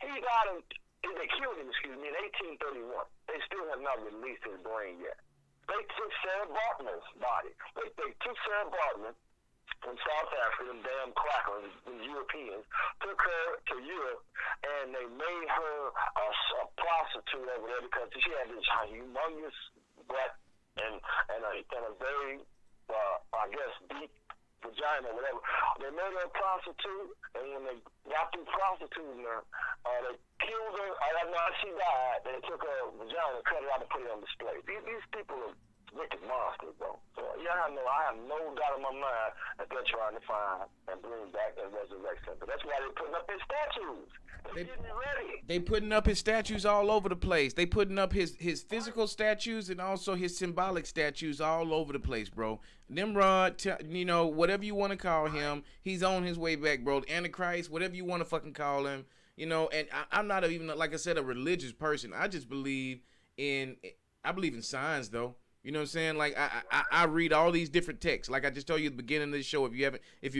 S2: He died they killed him, in 1831. They still have not released his brain yet. They took Sarah Bartman's body. They took Sarah Bartman from South Africa, them damn crackers, the Europeans, took her to Europe, and they made her a prostitute over there because she had this humongous butt and a very, I guess, deep vagina or whatever. They made her a prostitute, and when they got through prostituting her, they killed her. She died. They took her vagina, cut it out, and put it on display. These people are wicked monsters, though. So, I have no doubt in my mind that they're trying to find and bring back and resurrect him. But that's why they're putting up his statues. They're getting ready.
S1: They putting up his statues all over the place. They putting up his physical statues and also his symbolic statues all over the place, bro. Nimrod, whatever you want to call him, he's on his way back, bro. Antichrist, whatever you want to fucking call him, And I'm not even, like I said, a religious person. I just believe in signs, though. You know what I'm saying? Like I read all these different texts. Like I just told you at the beginning of this show, if you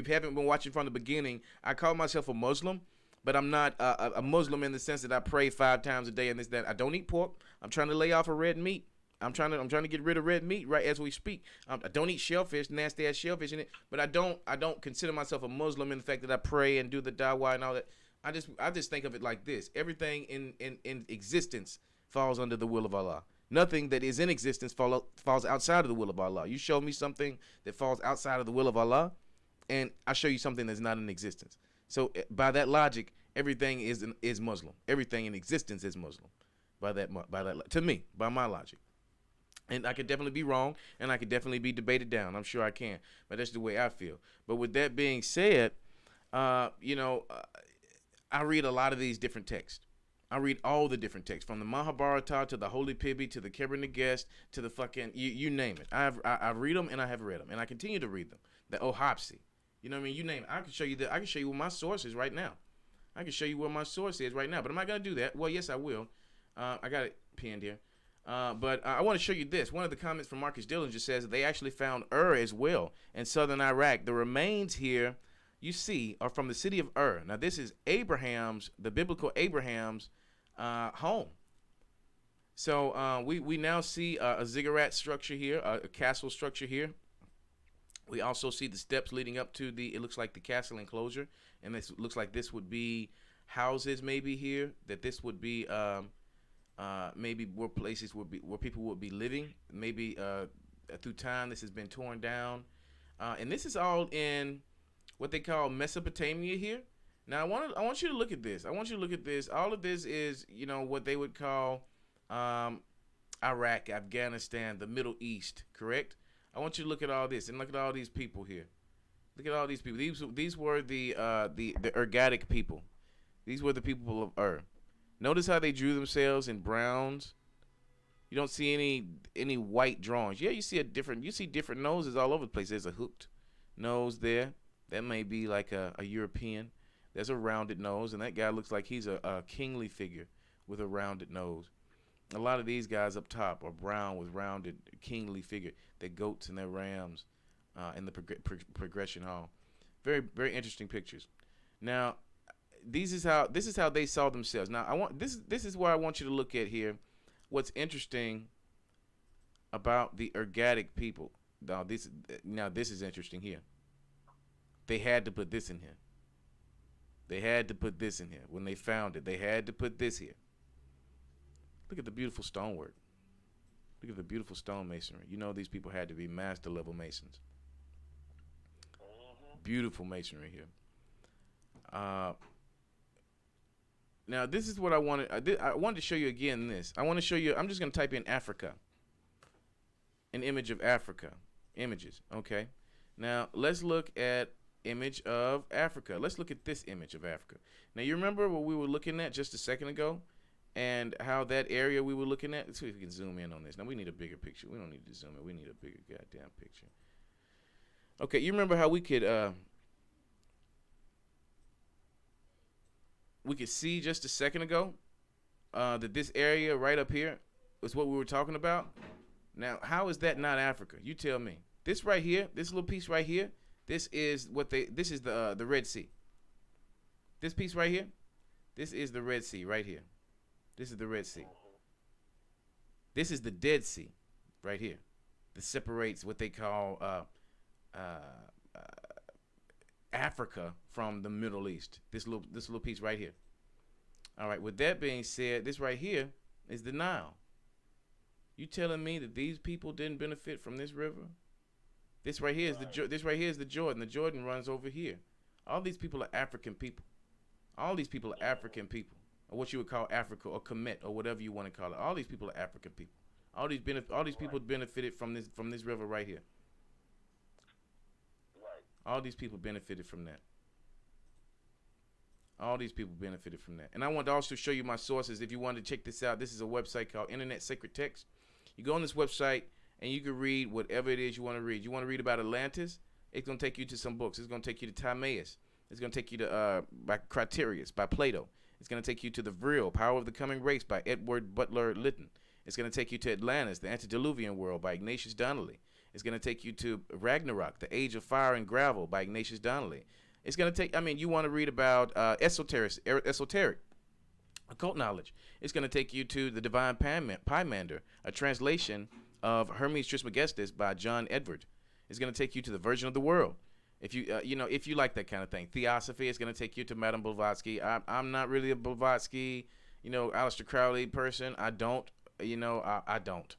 S1: haven't been watching from the beginning, I call myself a Muslim, but I'm not a Muslim in the sense that I pray 5 times a day and this that. I don't eat pork. I'm trying to lay off of red meat. I'm trying to get rid of red meat right as we speak. I don't eat shellfish, nasty ass shellfish in it. But I don't consider myself a Muslim in the fact that I pray and do the dawah and all that. I just think of it like this: everything in existence falls under the will of Allah. Nothing that is in existence falls outside of the will of Allah. You show me something that falls outside of the will of Allah, and I show you something that's not in existence. So by that logic, everything is Muslim. Everything in existence is Muslim. To me, by my logic. And I could definitely be wrong, and I could definitely be debated down. I'm sure I can, but that's the way I feel. But with that being said, I read a lot of these different texts. I read all the different texts, from the Mahabharata to the Holy Pibbi to the Kebra Nagast to the fucking you name it. I read them and I have read them, and I continue to read them. The Ohopsy, you know what I mean? You name it. I can show you what my source is right now. I can show you where my source is right now, but I'm not gonna do that. Well, yes, I will. I got it pinned here. But I want to show you this. One of the comments from Marcus Dillon just says that they actually found as well in southern Iraq. The remains here, you see, are from the city of Now, this is the biblical Abraham's home. So we now see a ziggurat structure here, a castle structure here. We also see the steps leading up to it looks like the castle enclosure, and this looks like this would be houses maybe here, that this would be maybe where places would be where people would be living. Maybe through time this has been torn down, and this is all in what they call Mesopotamia here. Now I want you to look at this. All of this is what they would call Iraq, Afghanistan, the Middle East. Correct? I want you to look at all this and look at all these people here. Look at all these people. These were the ergatic people. These were the people of Ur. Notice how they drew themselves in browns. You don't see any white drawings. Yeah, you see different noses all over the place. There's a hooked nose there. That may be like a European. There's a rounded nose, and that guy looks like he's a kingly figure with a rounded nose. A lot of these guys up top are brown with rounded kingly figure. They're goats and they're rams in the progression hall. Very, very interesting pictures. Now, this is how they saw themselves. Now, this is where I want you to look at here. What's interesting about the ergatic people. Now this is interesting here. They had to put this in here. When they found it. They had to put this here. Look at the beautiful stonework. Look at the beautiful stone masonry. These people had to be master level masons. Beautiful masonry here. Now this is what I wanted. I wanted to show you again. I want to show you. I'm just going to type in Africa. An image of Africa. Images. Okay. Now let's look at image of Africa. Let's look at this image of Africa. Now you remember what we were looking at just a second ago, and how that area we were looking at. Let's see if we can zoom in on this. Now we need a bigger picture. We don't need to zoom in. We need a bigger goddamn picture. Okay, you remember how we could we could see just a second ago that this area right up here is what we were talking about. Now, how is that not Africa? You tell me. This right here, this little piece right here, this is the Red Sea. This piece right here, this is the Red Sea right here. This is the Red Sea. This is the Dead Sea right here. That separates what they call Africa from the Middle East. This little piece right here. All right. With that being said, this right here is the Nile. You telling me that these people didn't benefit from this river? This right here is this right here is the Jordan. The Jordan runs over here. All these people are African people. All these people are African people, or what you would call Africa or Kemet or whatever you want to call it. All these people are African people. All these people benefited from this river right here. All these people benefited from that. All these people benefited from that. And I want to also show you my sources. If you want to check this out, this is a website called Internet Sacred Text. You go on this website and you can read whatever it is you want to read. You want to read about Atlantis? It's going to take you to some books. It's going to take you to Timaeus. It's going to take you to by Criterius, by Plato. It's going to take you to The Vril, Power of the Coming Race by Edward Butler Lytton. It's going to take you to Atlantis, the Antediluvian World by Ignatius Donnelly. It's going to take you to Ragnarok, the Age of Fire and Gravel by Ignatius Donnelly. It's going to take, you want to read about esoteric, occult knowledge. It's going to take you to The Divine Pymander, a translation of Hermes Trismegistus by John Edward. It's going to take you to The Virgin of the World. If you, if you like that kind of thing. Theosophy is going to take you to Madame Blavatsky. I'm not really a Blavatsky, Aleister Crowley person. I don't, I don't.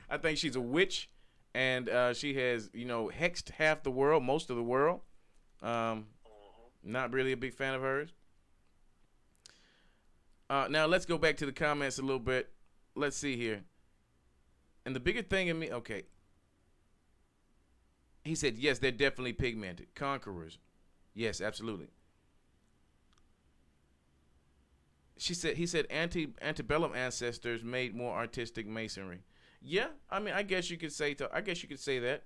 S1: I think she's a witch, and she has, hexed half the world, most of the world. Not really a big fan of hers. Now let's go back to the comments a little bit. Let's see here. And the bigger thing in me, okay. He said, yes, they're definitely pigmented. Conquerors. Yes, absolutely. He said antebellum ancestors made more artistic masonry. Yeah, I guess you could say that.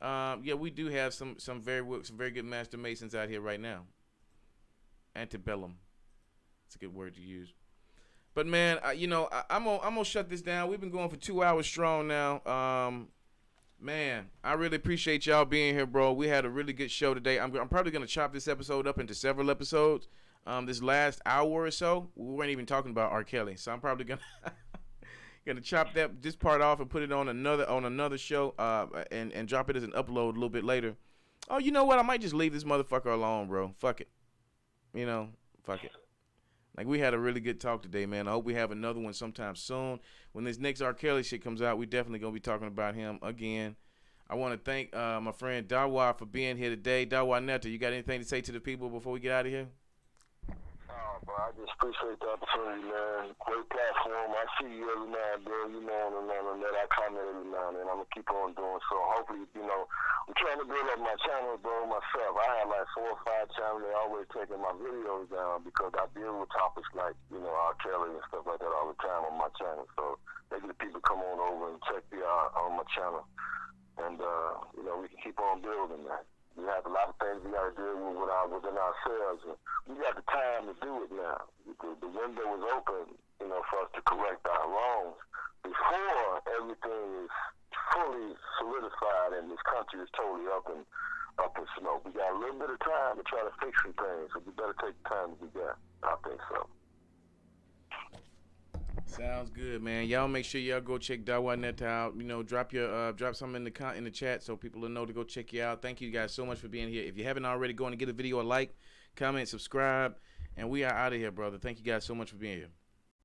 S1: Yeah, we do have some very good master masons out here right now. Antebellum. It's a good word to use. But man, I'm gonna shut this down. We've been going for 2 hours strong now. Man, I really appreciate y'all being here, bro. We had a really good show today. I'm probably gonna chop this episode up into several episodes. This last hour or so, we weren't even talking about R. Kelly, so I'm probably gonna chop this part off and put it on another show, and drop it as an upload a little bit later. Oh, you know what? I might just leave this motherfucker alone, bro. Fuck it. Fuck it. Like, we had a really good talk today, man. I hope we have another one sometime soon. When this next R. Kelly shit comes out, we definitely going to be talking about him again. I want to thank my friend Dawa for being here today. Dawa Netta, you got anything to say to the people before we get out of here?
S2: Bro, I just appreciate the opportunity, man. Great platform. I see you every now and then, and that I comment every now and then. I'm going to keep on doing so. Hopefully, I'm trying to build up my channel, bro, myself. I have like 4 or 5 channels. They're always taking my videos down because I deal with topics like, R. Kelly and stuff like that all the time on my channel. So maybe the people come on over and check me out on my channel. And, we can keep on building that. We have a lot of things we got to deal with within ourselves. And we got the time to do it now. The window is open, for us to correct our wrongs before everything is fully solidified and this country is totally up in smoke. We got a little bit of time to try to fix some things, so we better take the time that we got. I think so.
S1: Sounds good, man. Y'all make sure y'all go check Dawanet out. Drop something in the chat so people will know to go check you out. Thank you guys so much for being here. If you haven't already, go and give the video a like, comment, subscribe, and we are out of here, brother. Thank you guys so much for being here.